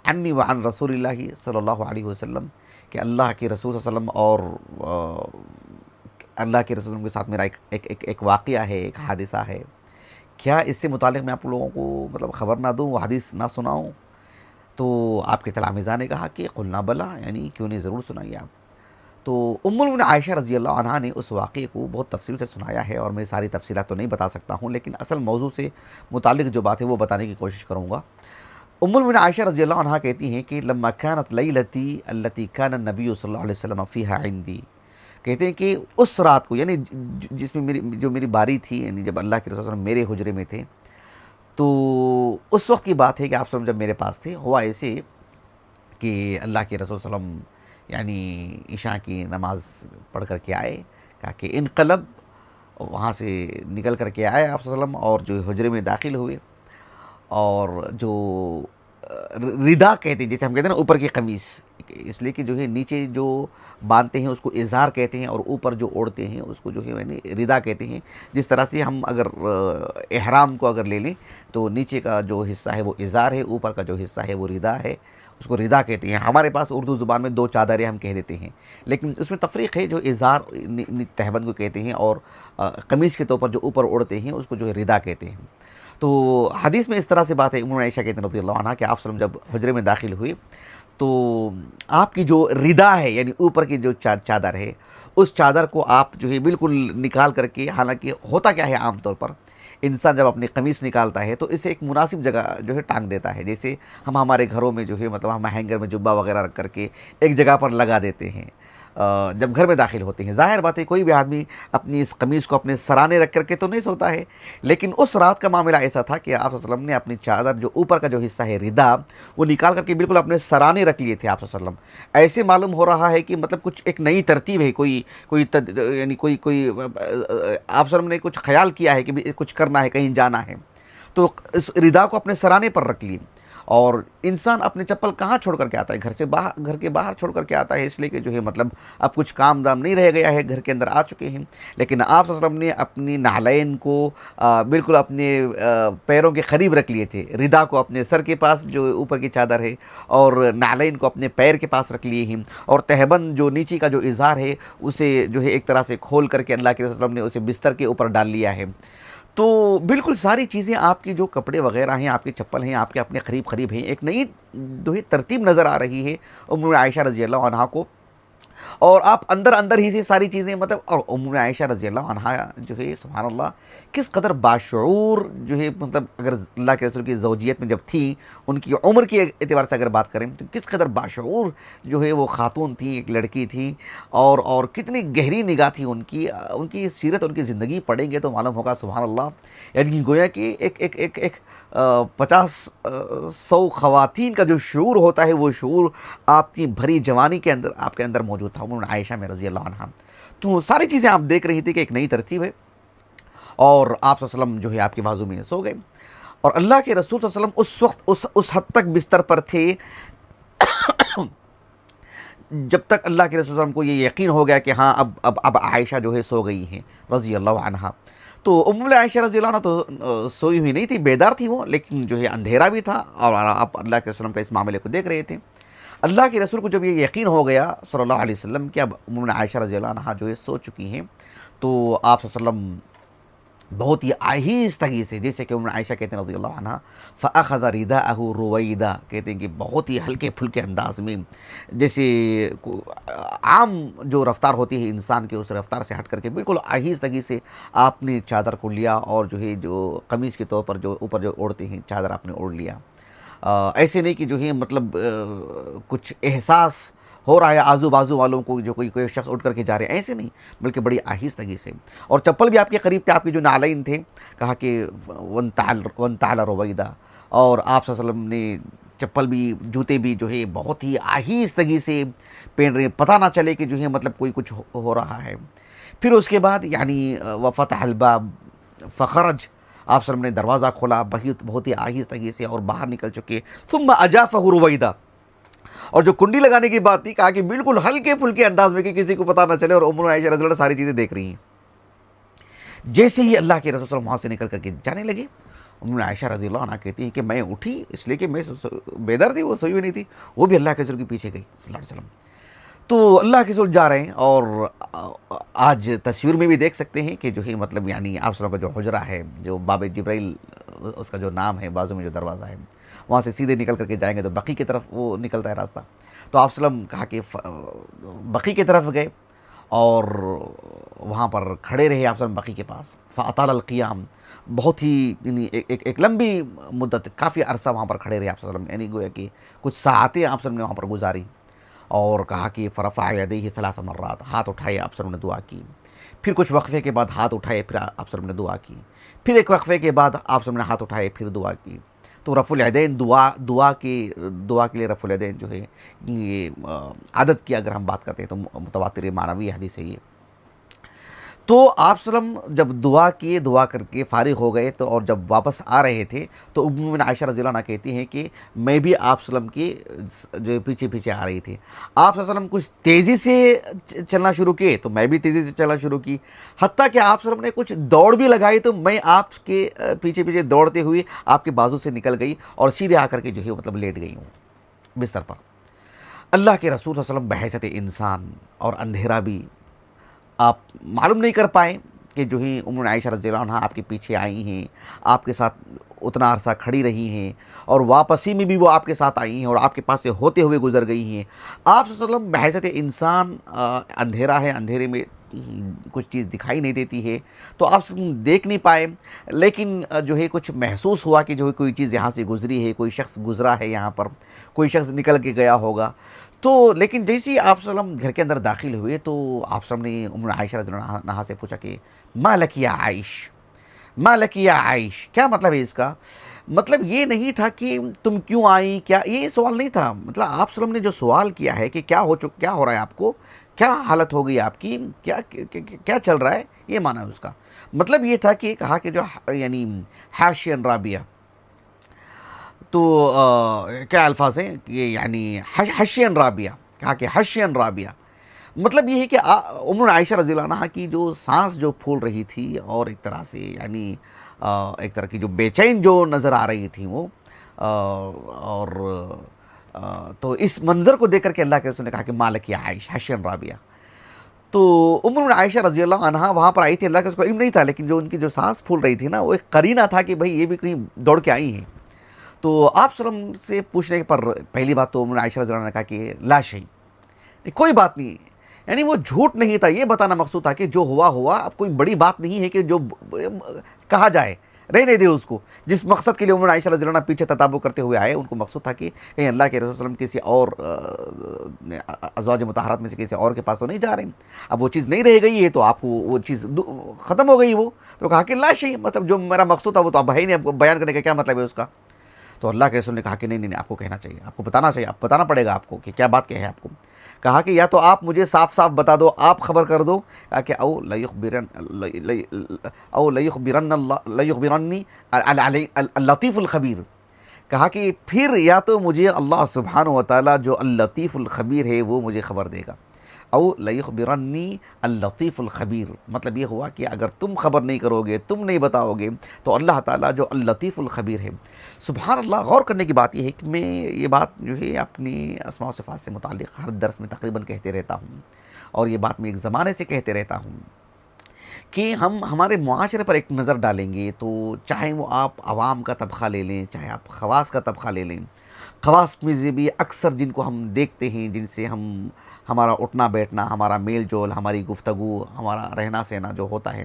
عنی وعن رسول اللہ صلی اللہ علیہ وسلم، کہ اللہ کے رسول صلی اللہ علیہ وسلم اور اللہ کے رسول کے ساتھ میرا ایک واقعہ ہے، ایک حادثہ ہے، کیا اس سے متعلق میں آپ لوگوں کو مطلب خبر نہ دوں، وہ حدیث نہ سناؤں؟ تو آپ کے تلامذہ نے کہا کہ قلنا بلا، یعنی کیوں نہیں، ضرور سنائیے آپ۔ تو ام المؤمنین عائشہ رضی اللہ عنہا نے اس واقعے کو بہت تفصیل سے سنایا ہے، اور میں ساری تفصیلات تو نہیں بتا سکتا ہوں، لیکن اصل موضوع سے متعلق جو بات ہے وہ بتانے کی کوشش کروں گا۔ ام المؤمنین عائشہ رضی اللہ عنہا کہتی ہیں کہ لما كانت لیلتی التي كان النبی صلی اللہ علیہ وسلم فیہا عندی، کہتے ہیں کہ اس رات کو، یعنی جس میں میری باری تھی، یعنی جب اللہ کے رسول صلی اللہ علیہ وسلم میرے حجرے میں تھے، تو اس وقت کی بات ہے کہ آپ صلی اللہ علیہ وسلم جب میرے پاس تھے، ہوا ایسے کہ اللہ کے رسول صلی اللہ علیہ وسلم یعنی عشاء کی نماز پڑھ کر کے آئے، کہا کہ انقلب، وہاں سے نکل کر کے آئے آپ صلی اللہ علیہ وسلم، اور جو حجرے میں داخل ہوئے، اور جو ردا کہتے ہیں، جیسے ہم کہتے ہیں نا اوپر کی قمیص، اس لیے کہ جو ہے نیچے جو باندھتے ہیں اس کو ازار کہتے ہیں، اور اوپر جو اوڑھتے ہیں اس کو جو ہے یعنی ردا کہتے ہیں۔ جس طرح سے ہم اگر احرام کو اگر لے لیں تو نیچے کا جو حصہ ہے وہ ازار ہے، اوپر کا جو حصہ ہے وہ ردا ہے، اس کو ردا کہتے ہیں۔ ہمارے پاس اردو زبان میں دو چادریں ہم کہہ دیتے ہیں، لیکن اس میں تفریق ہے، جو ازار تہبند کو کہتے ہیں، اور قمیص کے طور پر جو اوپر اوڑھتے ہیں اس کو جو ہے ردا کہتے ہیں۔ تو حدیث میں اس طرح سے بات ہے، ام عائشہ کہتے ہیں رضی اللہ عنہ کہ آپ صلی اللہ علیہ وسلم جب حجرے میں داخل ہوئے تو آپ کی جو ردا ہے، یعنی اوپر کی جو چادر ہے، اس چادر کو آپ جو ہے بالکل نکال کر کے، حالانکہ ہوتا کیا ہے عام طور پر انسان جب اپنی قمیص نکالتا ہے تو اسے ایک مناسب جگہ جو ہے ٹانگ دیتا ہے، جیسے ہم ہمارے گھروں میں جو ہے مطلب ہم ہینگر میں جبہ وغیرہ رکھ کر کے ایک جگہ پر لگا دیتے ہیں جب گھر میں داخل ہوتے ہیں۔ ظاہر بات ہے کوئی بھی آدمی اپنی اس قمیص کو اپنے سرانے رکھ کر کے تو نہیں سوتا ہے، لیکن اس رات کا معاملہ ایسا تھا کہ آپ صلی اللہ علیہ وسلم نے اپنی چادر جو اوپر کا جو حصہ ہے ردا، وہ نکال کر کے بالکل اپنے سرانے رکھ لیے تھے آپ صلی اللہ علیہ وسلم۔ ایسے معلوم ہو رہا ہے کہ مطلب کچھ ایک نئی ترتیب ہے، یعنی کوئی آپ صلی اللہ علیہ وسلم نے کچھ خیال کیا ہے کہ کچھ کرنا ہے، کہیں جانا ہے، تو اس ردا کو اپنے سرانے پر رکھ لیے۔ اور انسان اپنے چپل کہاں چھوڑ کر کے آتا ہے؟ گھر کے باہر چھوڑ کر کے آتا ہے، اس لیے کہ جو ہے مطلب اب کچھ کام دام نہیں رہ گیا ہے، گھر کے اندر آ چکے ہیں۔ لیکن آپ صلی اللہ علیہ وسلم نے اپنی نعلین کو بالکل اپنے پیروں کے قریب رکھ لیے تھے، ردا کو اپنے سر کے پاس جو اوپر کی چادر ہے، اور نعلین کو اپنے پیر کے پاس رکھ لیے ہیں، اور تہبند جو نیچے کا جو ازار ہے اسے جو ہے ایک طرح سے کھول کر کے اللہ کے رسول صلی اللہ علیہ وسلم نے اسے بستر کے اوپر ڈال لیا ہے۔ تو بالکل ساری چیزیں، آپ کی جو کپڑے وغیرہ ہیں، آپ کی چپل ہیں، آپ کے اپنے قریب ہیں، ایک نئی جو ہے ترتیب نظر آ رہی ہے ام عائشہ رضی اللہ عنہا کو، اور آپ اندر ہی سے ساری چیزیں مطلب، اور ام عائشہ رضی اللہ عنہا جو ہے سبحان اللہ کس قدر باشعور جو ہے، مطلب اگر اللہ کے رسول کی زوجیت میں جب تھی، ان کی عمر کے اعتبار سے اگر بات کریں تو کس قدر باشعور جو ہے وہ خاتون تھیں، ایک لڑکی تھی، اور کتنی گہری نگاہ تھی ان کی سیرت، ان کی زندگی پڑھیں گے تو معلوم ہوگا سبحان اللہ، یعنی گویا کہ ایک 50-100 خواتین کا جو شعور ہوتا ہے، وہ شعور آپ کی بھری جوانی کے اندر آپ کے اندر موجود تھا ام عائشہ میں رضی اللہ عنہا۔ تو ساری چیزیں آپ دیکھ رہی تھی کہ ایک نئی ترتیب ہے، اور آپ صلی اللہ علیہ وسلم جو ہے آپ کے بازو میں سو گئے، اور اللہ کے رسول صلی اللہ علیہ وسلم اس وقت اس حد تک بستر پر تھے جب تک اللہ کے رسول صلی اللہ علیہ وسلم کو یہ یقین ہو گیا کہ ہاں اب عائشہ جو ہے سو گئی ہیں رضی اللہ عنہا۔ تو ام عائشہ رضی اللہ عنہ تو سوئی ہوئی نہیں تھی، بیدار تھی وہ، لیکن جو ہے اندھیرا بھی تھا، اور آپ اللہ کے رسول کا اس معاملے کو دیکھ رہے تھے۔ اللہ کے رسول کو جب یہ یقین ہو گیا صلی اللہ علیہ وسلم کہ اب ام عائشہ رضی اللہ عنہ جو ہے سو چکی ہیں، تو آپ صلی اللہ علیہ وسلم بہت ہی آہستگی سے، جیسے کہ عائشہ کہتے ہیں رضی اللہ عنہ، فَأَخَذَ رِدَاءَهُ رُوَيْدًا، کہتے ہیں کہ بہت ہی ہلکے پھلکے انداز میں، جیسے عام جو رفتار ہوتی ہے انسان کے، اس رفتار سے ہٹ کر کے بالکل آہستگی سے آپ نے چادر کو لیا، اور جو ہے جو قمیص کے طور پر جو اوپر جو اوڑھتے ہیں چادر آپ نے اوڑھ لیا۔ ایسے نہیں کہ جو ہے مطلب کچھ احساس ہو رہا ہے آزو بازو والوں کو، جو کوئی شخص اٹھ کر کے جا رہے ہیں، ایسے نہیں، بلکہ بڑی آہستگی سے، اور چپل بھی آپ کے قریب تھے، آپ کے جو نعلین تھے، کہا کہ وَانْتَعَلَ رُوَيْدًا، اور آپ صلی اللہ علیہ وسلم نے چپل بھی، جوتے بھی جو ہے بہت ہی آہستگی سے پہن رہے ہیں، پتہ نہ چلے کہ جو ہے مطلب کوئی کچھ ہو رہا ہے۔ پھر اس کے بعد یعنی وَفَتَحَ الْبَابَ فَخَرَجَ، آپ صلی اللہ علیہ وسلم نے دروازہ کھولا بہت ہی آہستگی سے، اور باہر نکل چکے۔ ثُمَّ أَجَافَهُ رُوَيْدًا، اور جو کنڈی لگانے کی بات تھی، کہا کہ بالکل ہلکے پھلکے انداز میں کہ کسی کو پتہ نہ چلے، اور عائشہ رضی اللہ عنہا ساری چیزیں دیکھ رہی ہیں۔ جیسے ہی اللہ کے رسول صلی اللہ علیہ وسلم وہاں سے نکل کر کے جانے لگے، عائشہ رضی اللہ عنہا کہتی ہیں کہ میں اٹھی، اس لیے کہ میں بیدار تھی، وہ سوئی ہوئی نہیں تھی، وہ بھی اللہ کے رسول کے پیچھے گئی صلی اللہ علیہ وسلم۔ تو اللہ کے رسول جا رہے ہیں، اور آج تصویر میں بھی دیکھ سکتے ہیں کہ جو ہے مطلب یعنی آپ صلی اللہ علیہ وسلم کا جو حجرہ ہے، جو باب جبرائیل اس کا جو نام ہے، بازو میں جو دروازہ ہے، وہاں سے سیدھے نکل کر کے جائیں گے تو بقی کی طرف وہ نکلتا ہے راستہ۔ تو آپ صلی اللہ علیہ وسلم کہا کہ بقی کی طرف گئے، اور وہاں پر کھڑے رہے آپ صلی اللہ علیہ وسلم بقی کے پاس۔ فاطال القیام، بہت ہی یعنی ایک لمبی مدت، کافی عرصہ وہاں پر کھڑے رہے آپ صلی اللہ علیہ وسلم، یعنی گویا کہ کچھ ساعتیں آپ صلی اللہ علیہ وسلم نے وہاں پر گزاری، اور کہا کہ فرفع یدیہ 3 مرات، ہاتھ اٹھائے آپ صلی اللہ علیہ وسلم نے دعا کی۔ پھر کچھ وقفے کے بعد ہاتھ اٹھائے، پھر آپ صلی اللہ علیہ وسلم نے دعا کی۔ پھر ایک وقفے کے بعد آپ صلی اللہ علیہ وسلم نے ہاتھ اٹھائے، پھر دعا کی۔ تو رفع الیدین دعا کے لیے رفع الیدین جو ہے یہ عادت کی اگر ہم بات کرتے ہیں تو متواتر معنوی حدیث ہے یہ۔ تو آپ صلی اللہ علیہ وسلم جب دعا کر کے فارغ ہو گئے، تو اور جب واپس آ رہے تھے تو ام المؤمنین عائشہ رضی اللہ عنہا کہتی ہیں کہ میں بھی آپ صلی اللہ علیہ وسلم کے جو پیچھے پیچھے آ رہی تھی۔ آپ صلی اللہ علیہ وسلم کچھ تیزی سے چلنا شروع کیے تو میں بھی تیزی سے چلنا شروع کی، حتیٰ کہ آپ صلی اللہ علیہ وسلم نے کچھ دوڑ بھی لگائی تو میں آپ کے پیچھے پیچھے دوڑتے ہوئے آپ کے بازو سے نکل گئی، اور سیدھے آ کر کے جو ہے مطلب لیٹ گئی ہوں بستر پر۔ اللہ کے رسول صلی اللہ علیہ وسلم بحیثیت انسان اور اندھیرا بھی آپ معلوم نہیں کر پائے کہ جو ہی عائشہ رضی اللہ عنہا آپ کے پیچھے آئی ہیں، آپ کے ساتھ اتنا عرصہ کھڑی رہی ہیں، اور واپسی میں بھی وہ آپ کے ساتھ آئی ہیں، اور آپ کے پاس سے ہوتے ہوئے گزر گئی ہیں۔ آپ صلی اللہ علیہ وسلم بحیثیت انسان، اندھیرا ہے، اندھیرے میں کچھ چیز دکھائی نہیں دیتی ہے، تو آپ دیکھ نہیں پائے، لیکن جو ہے کچھ محسوس ہوا کہ جو ہے کوئی چیز یہاں سے گزری ہے، کوئی شخص گزرا ہے یہاں پر، کوئی شخص نکل کے گیا ہوگا۔ تو لیکن جیسے ہی آپ صلی اللہ علیہ وسلم گھر کے اندر داخل ہوئے تو آپ صلی اللہ علیہ وسلم نے عائشہ رضی اللہ عنہا سے پوچھا کہ ما لک یا عائش، ما لک یا عائش، کیا مطلب ہے اس کا؟ مطلب یہ نہیں تھا کہ تم کیوں آئی، کیا، یہ سوال نہیں تھا۔ مطلب آپ صلی اللہ علیہ وسلم نے جو سوال کیا ہے کہ کیا ہو رہا ہے آپ کو، کیا حالت ہو گئی آپ کی، کیا چل رہا ہے، یہ معنی ہے اس کا۔ مطلب یہ تھا کہ کہا کہ جو یعنی حاشین رابیہ، تو کیا الفاظ ہیں کہ یعنی حشین رابیہ، کہا کہ حشین رابیہ، مطلب یہ ہے کہ عائشہ رضی اللہ عنہا کی جو سانس جو پھول رہی تھی، اور ایک طرح سے یعنی ایک طرح کی جو بے چین جو نظر آ رہی تھی وہ، اور تو اس منظر کو دیکھ کر کے اللہ کے رسول نے کہا کہ مالک یا عائش حشین رابیہ۔ تو عائشہ رضی اللہ عنہا وہاں پر آئی تھی، اللہ کے اس کو علم نہیں تھا، لیکن جو ان کی جو سانس پھول رہی تھی نا، وہ ایک قرینہ تھا کہ بھئی یہ بھی کہیں دوڑ کے آئی ہیں۔ تو آپ صلی اللہ علیہ وسلم سے پوچھنے پر پہلی بات تو عائشہ رضی اللہ عنہا نے کہا کہ لا شیء، کوئی بات نہیں، یعنی وہ جھوٹ نہیں تھا، یہ بتانا مقصود تھا کہ جو ہوا، اب کوئی بڑی بات نہیں ہے کہ جو کہا جائے، رہنے دے اس کو۔ جس مقصد کے لیے عائشہ رضی اللہ عنہا پیچھے تتابع کرتے ہوئے آئے، ان کو مقصود تھا کہ کہیں اللہ کے رسول صلی اللہ علیہ وسلم کسی اور ازواج مطہرات میں سے کسی اور کے پاس تو نہیں جا رہے ہیں، اب وہ چیز نہیں رہ گئی ہے تو آپ کو وہ چیز ختم ہو گئی وہ، تو کہا کہ لا شیء، مطلب جو میرا مقصود تھا وہ تو اب ہے ہی نہیں، اب بیان کرنے کا کیا مطلب ہے اس کا۔ تو اللہ کے رسول نے کہا کہ نہیں، آپ کو کہنا چاہیے، آپ کو بتانا چاہیے، آپ بتانا پڑے گا آپ کو کہ کیا بات کیا ہے آپ کو۔ کہا کہ یا تو آپ مجھے صاف بتا دو، آپ خبر کر دو، کہا کہ او لیخبرنی اللطیف الخبیر، کہا کہ پھر یا تو مجھے اللہ سبحانہ و تعالیٰ جو اللطیف الخبیر ہے وہ مجھے خبر دے گا، او لیخبرنی اللطیف الخبیر، مطلب یہ ہوا کہ اگر تم خبر نہیں کرو گے، تم نہیں بتاؤ گے، تو اللہ تعالیٰ جو اللطیف الخبیر ہے۔ سبحان اللہ، غور کرنے کی بات یہ ہے کہ میں یہ بات جو ہے اپنی اسماء و صفات سے متعلق ہر درس میں تقریباً کہتے رہتا ہوں، اور یہ بات میں ایک زمانے سے کہتے رہتا ہوں کہ ہم ہمارے معاشرے پر ایک نظر ڈالیں گے تو چاہے وہ آپ عوام کا طبقہ لے لیں، چاہے آپ خواص کا طبقہ لے لیں، خواص میں سے بھی اکثر جن کو ہم دیکھتے ہیں، جن سے ہمارا اٹھنا بیٹھنا، ہمارا میل جول، ہماری گفتگو، ہمارا رہنا سہنا جو ہوتا ہے،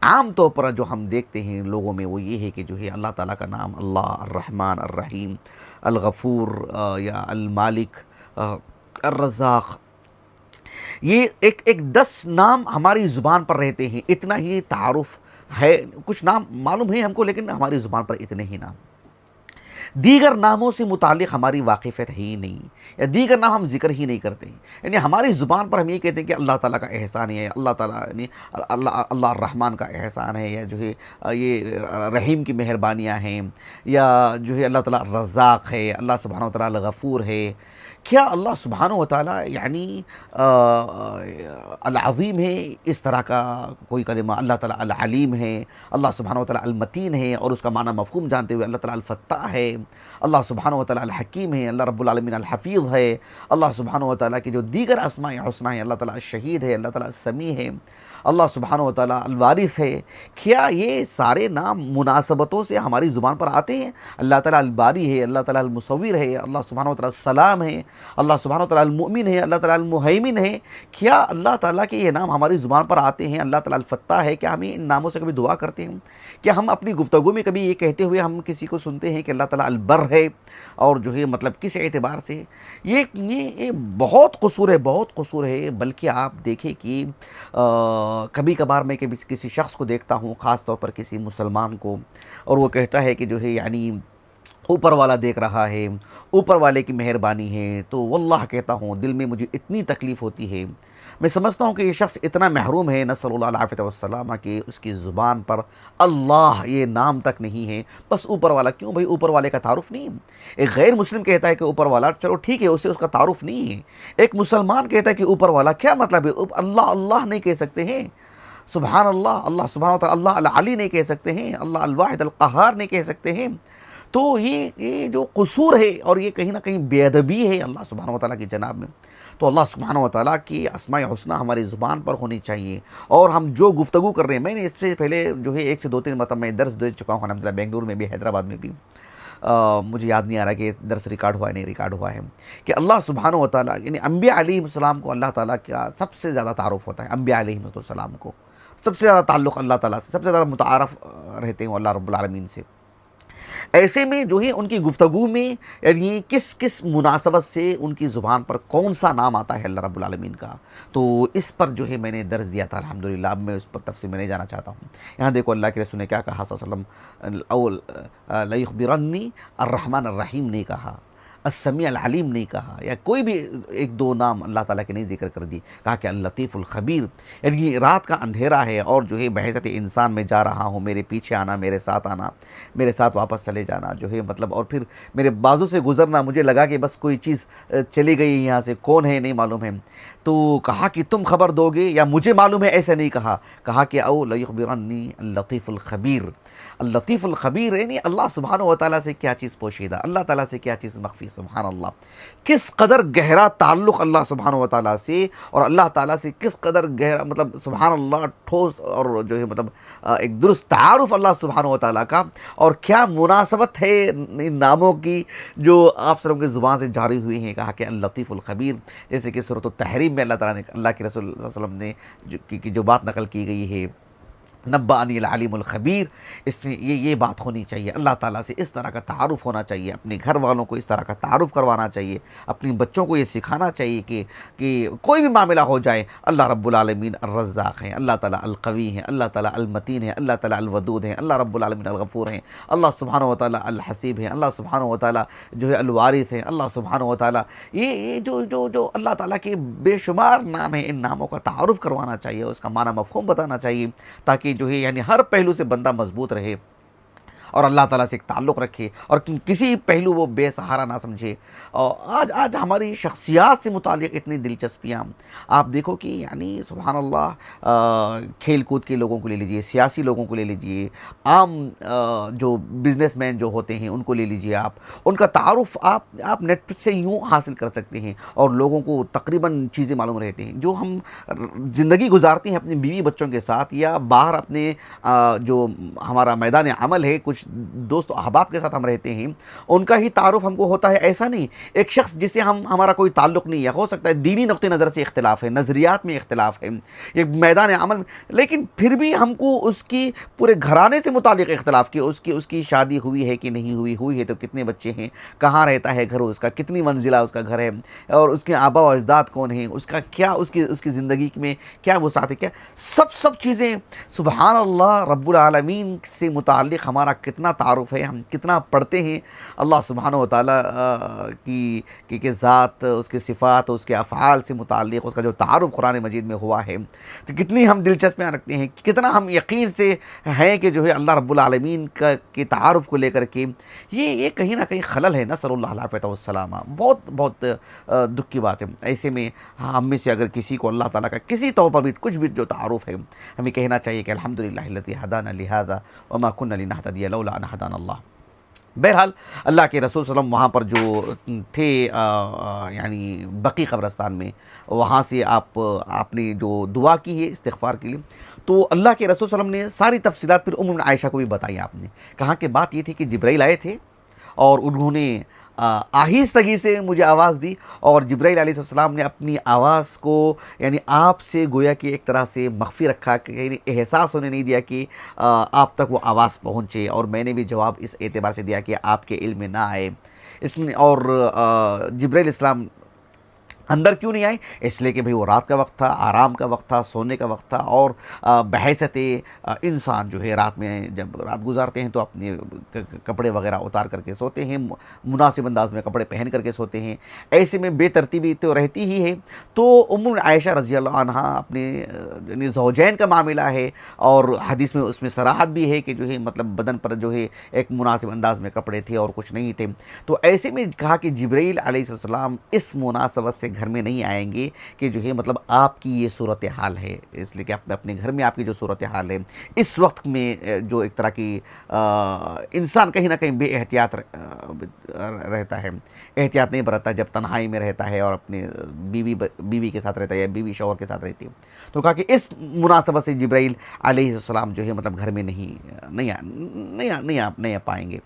عام طور پر جو ہم دیکھتے ہیں لوگوں میں وہ یہ ہے کہ جو ہے اللہ تعالیٰ کا نام، اللہ، الرحمن، الرحیم، الغفور، یا المالک، الرزاق، یہ ایک 10 نام ہماری زبان پر رہتے ہیں، اتنا ہی تعارف ہے، کچھ نام معلوم ہے ہم کو لیکن ہماری زبان پر اتنے ہی نام، دیگر ناموں سے متعلق ہماری واقفیت ہے ہی نہیں، یا دیگر نام ہم ذکر ہی نہیں کرتے ہیں، یعنی ہماری زبان پر ہم یہ کہتے ہیں کہ اللہ تعالیٰ کا احسان ہے، اللہ تعالیٰ یعنی اللہ الرحمن کا احسان ہے، یا جو ہے یہ رحیم کی مہربانیاں ہیں، یا جو ہے اللہ تعالیٰ رزاق ہے، اللہ سبحانہ و تعالیٰ الغفور ہے۔ کیا اللہ سبحانہ و تعالیٰ یعنی العظیم ہے، اس طرح کا کوئی کلمہ؟ اللہ تعالیٰ العلیم ہے، اللہ سبحانہ و تعالیٰ المتین ہے، اور اس کا معنی مفہوم جانتے ہوئے اللہ تعالیٰ الفتاح ہے، اللہ سبحانہ و تعالیٰ الحکیم ہے، اللہ رب العالمین الحفیظ ہے، اللہ سبحانہ و تعالیٰ کی جو دیگر اسماء حسنہ ہیں، اللہ تعالیٰ الشہید ہے، اللہ تعالیٰ السمیع ہے، اللہ سبحانہ و تعالیٰ الوارث ہے۔ کیا یہ سارے نام مناسبتوں سے ہماری زبان پر آتے ہیں؟ اللہ تعالیٰ الباری ہے، اللہ تعالیٰ المصور ہے، اللہ سبحانہ و تعالیٰ السلام ہے، اللہ سبحانہ و تعالیٰ المؤمن ہے، اللہ تعالیٰ المہیمن ہے۔ کیا اللہ تعالیٰ کے یہ نام ہماری زبان پر آتے ہیں؟ اللہ تعالیٰ الفتاح ہے، کیا ہم ان ناموں سے کبھی دعا کرتے ہیں؟ کیا ہم اپنی گفتگو میں کبھی یہ کہتے ہوئے ہم کسی کو سنتے ہیں کہ اللہ تعالیٰ البر ہے؟ اور جو ہے مطلب کس اعتبار سے یہ بہت قصور ہے، بہت قصور ہے۔ بلکہ آپ دیکھیں کہ کبھی کبھار میں کسی شخص کو دیکھتا ہوں، خاص طور پر کسی مسلمان کو، اور وہ کہتا ہے کہ جو ہے یعنی اوپر والا دیکھ رہا ہے، اوپر والے کی مہربانی ہے، تو واللہ کہتا ہوں دل میں مجھے اتنی تکلیف ہوتی ہے۔ میں سمجھتا ہوں کہ یہ شخص اتنا محروم ہے، نسأل اللہ العافیہ والسلامہ، کہ اس کی زبان پر اللہ یہ نام تک نہیں ہے، بس اوپر والا۔ کیوں بھائی؟ اوپر والے کا تعارف نہیں ہے۔ ایک غیر مسلم کہتا ہے کہ اوپر والا، چلو ٹھیک ہے، اسے اس کا تعارف نہیں ہے۔ ایک مسلمان کہتا ہے کہ اوپر والا، کیا مطلب ہے؟ اللہ اللہ نہیں کہہ سکتے ہیں، سبحان اللہ، اللہ سبحانہ و تعالیٰ اللہ العلی نہیں کہہ سکتے ہیں، اللہ الواحد القہار نہیں کہہ سکتے ہیں۔ تو یہ جو قصور ہے، اور یہ کہیں نہ کہیں بے ادبی ہے اللہ سبحانہ و تعالیٰ کی جناب میں۔ تو اللہ سبحانہ و تعالیٰ کی اسماء حسنہ ہماری زبان پر ہونی چاہیے، اور ہم جو گفتگو کر رہے ہیں، میں نے اس سے پہلے جو ہے 1 سے 2 3 مرتبہ میں درس دے چکا ہوں الحمدللہ، بنگلور میں بھی، حیدرآباد میں بھی، مجھے یاد نہیں آ رہا کہ درس ریکارڈ ہوا ہے نہیں ریکارڈ ہوا ہے، کہ اللہ سبحانہ و تعالیٰ یعنی انبیاء علیہ السلام کو اللہ تعالیٰ کا سب سے زیادہ تعارف ہوتا ہے، انبیاء علیہ السلام کو سب سے زیادہ تعلق اللہ تعالیٰ سے، سب سے زیادہ متعارف رہتے ہیں اللہ رب العالمین سے۔ ایسے میں جو ہے ان کی گفتگو میں یعنی کس مناسبت سے ان کی زبان پر کون سا نام آتا ہے اللہ رب العالمین کا، تو اس پر جو ہے میں نے درس دیا تھا الحمدللہ۔ اب میں اس پر تفصیل میں نہیں جانا چاہتا ہوں۔ یہاں دیکھو اللہ کے رسول نے کیا کہا صلی اللہ علیہ وسلم، اول لیخبرنی الرحمن الرحیم نہیں کہا، السمیع العلیم نہیں کہا، یا کوئی بھی 1-2 نام اللہ تعالیٰ کے نہیں ذکر کر دی، کہا کہ اللطیف الخبیر، یعنی رات کا اندھیرا ہے اور جو ہے بحیثیت انسان میں جا رہا ہوں، میرے پیچھے آنا، میرے ساتھ آنا، میرے ساتھ واپس چلے جانا، جو ہے مطلب، اور پھر میرے بازو سے گزرنا، مجھے لگا کہ بس کوئی چیز چلی گئی یہاں سے، کون ہے نہیں معلوم ہے، تو کہا کہ تم خبر دو گے یا مجھے معلوم ہے؟ ایسے نہیں کہا، کہا کہ او لیخبرنی اللطیف الخبیر۔ اللطیف الخبیر یعنی اللہ سبحانہ و تعالیٰ سے کیا چیز پوشیدہ، اللہ تعالیٰ سے کیا چیز مخفی، سبحان اللہ، کس قدر گہرا تعلق اللہ سبحانہ و تعالیٰ سے، اور اللہ تعالیٰ سے کس قدر گہرا مطلب سبحان اللہ ٹھوس اور جو ہے مطلب ایک درست تعارف اللہ سبحانہ و تعالیٰ کا، اور کیا مناسبت ہے ان ناموں کی جو آپ سب کی زبان سے جاری ہوئی ہیں۔ کہا کہ اللطیف الخبیر، جیسے کہ سورۃ التحریم میں اللہ تعالیٰ نے، اللہ کے رسول صلی اللہ علیہ وسلم نے جو بات نقل کی گئی ہے، نبأنی العلیم الخبیر، اس سے یہ بات ہونی چاہیے، اللہ تعالیٰ سے اس طرح کا تعارف ہونا چاہیے، اپنے گھر والوں کو اس طرح کا تعارف کروانا چاہیے، اپنی بچوں کو یہ سکھانا چاہیے کہ کوئی بھی معاملہ ہو جائے، اللہ رب العالمین الرزاق ہیں، اللہ تعالیٰ القوی ہیں، اللہ تعالیٰ المتین ہیں، اللہ تعالیٰ الودود ہیں، اللہ رب العالمین الغفور ہیں، اللہ سبحانہ و تعالیٰ الحسیب ہیں، اللہ سبحانہ و تعالیٰ جو ہے الوارث ہیں، اللہ سبحانہ و تعالیٰ یہ جو اللہ تعالیٰ کے بے شمار نام ہیں، ان ناموں کا تعارف کروانا چاہیے، اس کا معنی مفہوم بتانا چاہیے، تاکہ جو ہے یعنی ہر پہلو سے بندہ مضبوط رہے، اور اللہ تعالیٰ سے ایک تعلق رکھے اور کسی پہلو وہ بے سہارا نہ سمجھے. اور آج ہماری شخصیات سے متعلق اتنی دلچسپیاں آپ دیکھو کہ یعنی سبحان اللہ، کھیل کود کے لوگوں کو لے لیجئے، سیاسی لوگوں کو لے لیجئے، عام جو بزنس مین جو ہوتے ہیں ان کو لے لیجئے، آپ ان کا تعارف آپ نیٹ سے یوں حاصل کر سکتے ہیں اور لوگوں کو تقریباً چیزیں معلوم رہتے ہیں. جو ہم زندگی گزارتے ہیں اپنے بیوی بچوں کے ساتھ یا باہر اپنے جو ہمارا میدان عمل ہے، کچھ دوست احباب کے ساتھ ہم رہتے ہیں، ان کا ہی تعارف ہم کو ہوتا ہے. ایسا نہیں ایک شخص جس سے ہمارا کوئی تعلق نہیں ہے، ہو سکتا ہے دینی نقطہ نظر سے اختلاف ہے، نظریات میں اختلاف ہے، ایک میدان عمل میں، لیکن پھر بھی ہم کو اس کی پورے گھرانے سے متعلق اختلاف کی اس کی شادی ہوئی ہے کہ نہیں ہوئی ہے تو کتنے بچے ہیں، کہاں رہتا ہے گھر اس کا، کتنی منزلہ اس کا گھر ہے، اور اس کے آبا و اجداد کون ہیں، اس کا کیا اس کی زندگی میں کیا وسعت ہے، کیا سب چیزیں. سبحان اللہ، رب العالمین سے متعلق ہمارا کتنا تعارف ہے، ہم کتنا پڑھتے ہیں اللہ سبحانہ و تعالیٰ کی ذات، اس کی صفات، اس کے افعال سے متعلق اس کا جو تعارف قرآن مجید میں ہوا ہے، تو کتنی ہم دلچسپیاں رکھتے ہیں، کتنا ہم یقین سے ہیں کہ جو ہے اللہ رب العالمین کے تعارف کو لے کر کے یہ کہیں نہ کہیں خلل ہے. نسأل اللہ العافیۃ والسلامہ. بہت دکھ کی بات ہے. ایسے میں ہم میں سے اگر کسی کو اللہ تعالیٰ کا کسی طور پر بھی کچھ بھی جو تعارف ہے، ہمیں کہنا چاہیے کہ الحمدللہ الذی ہدانا لہذا وما كنا لنہتدی لولا ان ہدانا اللہ. بہرحال اللہ کے رسول صلی اللہ علیہ وسلم وہاں پر جو تھے یعنی بقی قبرستان میں، وہاں سے آپ نے جو دعا کی ہے استغفار کے لیے، تو اللہ کے رسول صلی اللہ علیہ وسلم نے ساری تفصیلات پھر ام عائشہ کو بھی بتائی. آپ نے کہا کہ بات یہ تھی کہ جبرائیل آئے تھے اور انہوں نے آہستگی سے مجھے آواز دی، اور جبرائیل علیہ السلام نے اپنی آواز کو یعنی آپ سے گویا کہ ایک طرح سے مخفی رکھا، کہ یعنی احساس ہونے نہیں دیا کہ آپ تک وہ آواز پہنچے، اور میں نے بھی جواب اس اعتبار سے دیا کہ آپ کے علم میں نہ آئے. اس میں اور جبرائیل السلام اندر کیوں نہیں آئے؟ اس لیے کہ بھئی وہ رات کا وقت تھا، آرام کا وقت تھا، سونے کا وقت تھا، اور بحیثیت انسان جو ہے رات میں جب رات گزارتے ہیں تو اپنے کپڑے وغیرہ اتار کر کے سوتے ہیں، مناسب انداز میں کپڑے پہن کر کے سوتے ہیں. ایسے میں بے ترتیبی تو رہتی ہی ہے. تو ام عائشہ رضی اللہ عنہا اپنے یعنی زوجین کا معاملہ ہے، اور حدیث میں اس میں صراحت بھی ہے کہ جو ہے مطلب بدن پر جو ہے ایک مناسب انداز میں کپڑے تھے اور کچھ نہیں تھے. تو ایسے میں کہا کہ جبرائیل علیہ السلام اس مناسبت سے گھر میں نہیں آئیں گے کہ جو ہے مطلب آپ کی یہ صورتحال ہے، اس لیے کہ اپنے گھر میں آپ کی جو صورتحال ہے اس وقت میں جو ایک طرح کی انسان کہیں نہ کہیں بے احتیاط رہتا ہے، احتیاط نہیں برتتا جب تنہائی میں رہتا ہے اور اپنے بیوی کے ساتھ رہتا ہے یا بیوی شوہر کے ساتھ رہتی ہے. تو کہا کہ اس مناسبت سے جبرائیل علیہ السلام جو ہے مطلب گھر میں نہیں آ پائیں گے.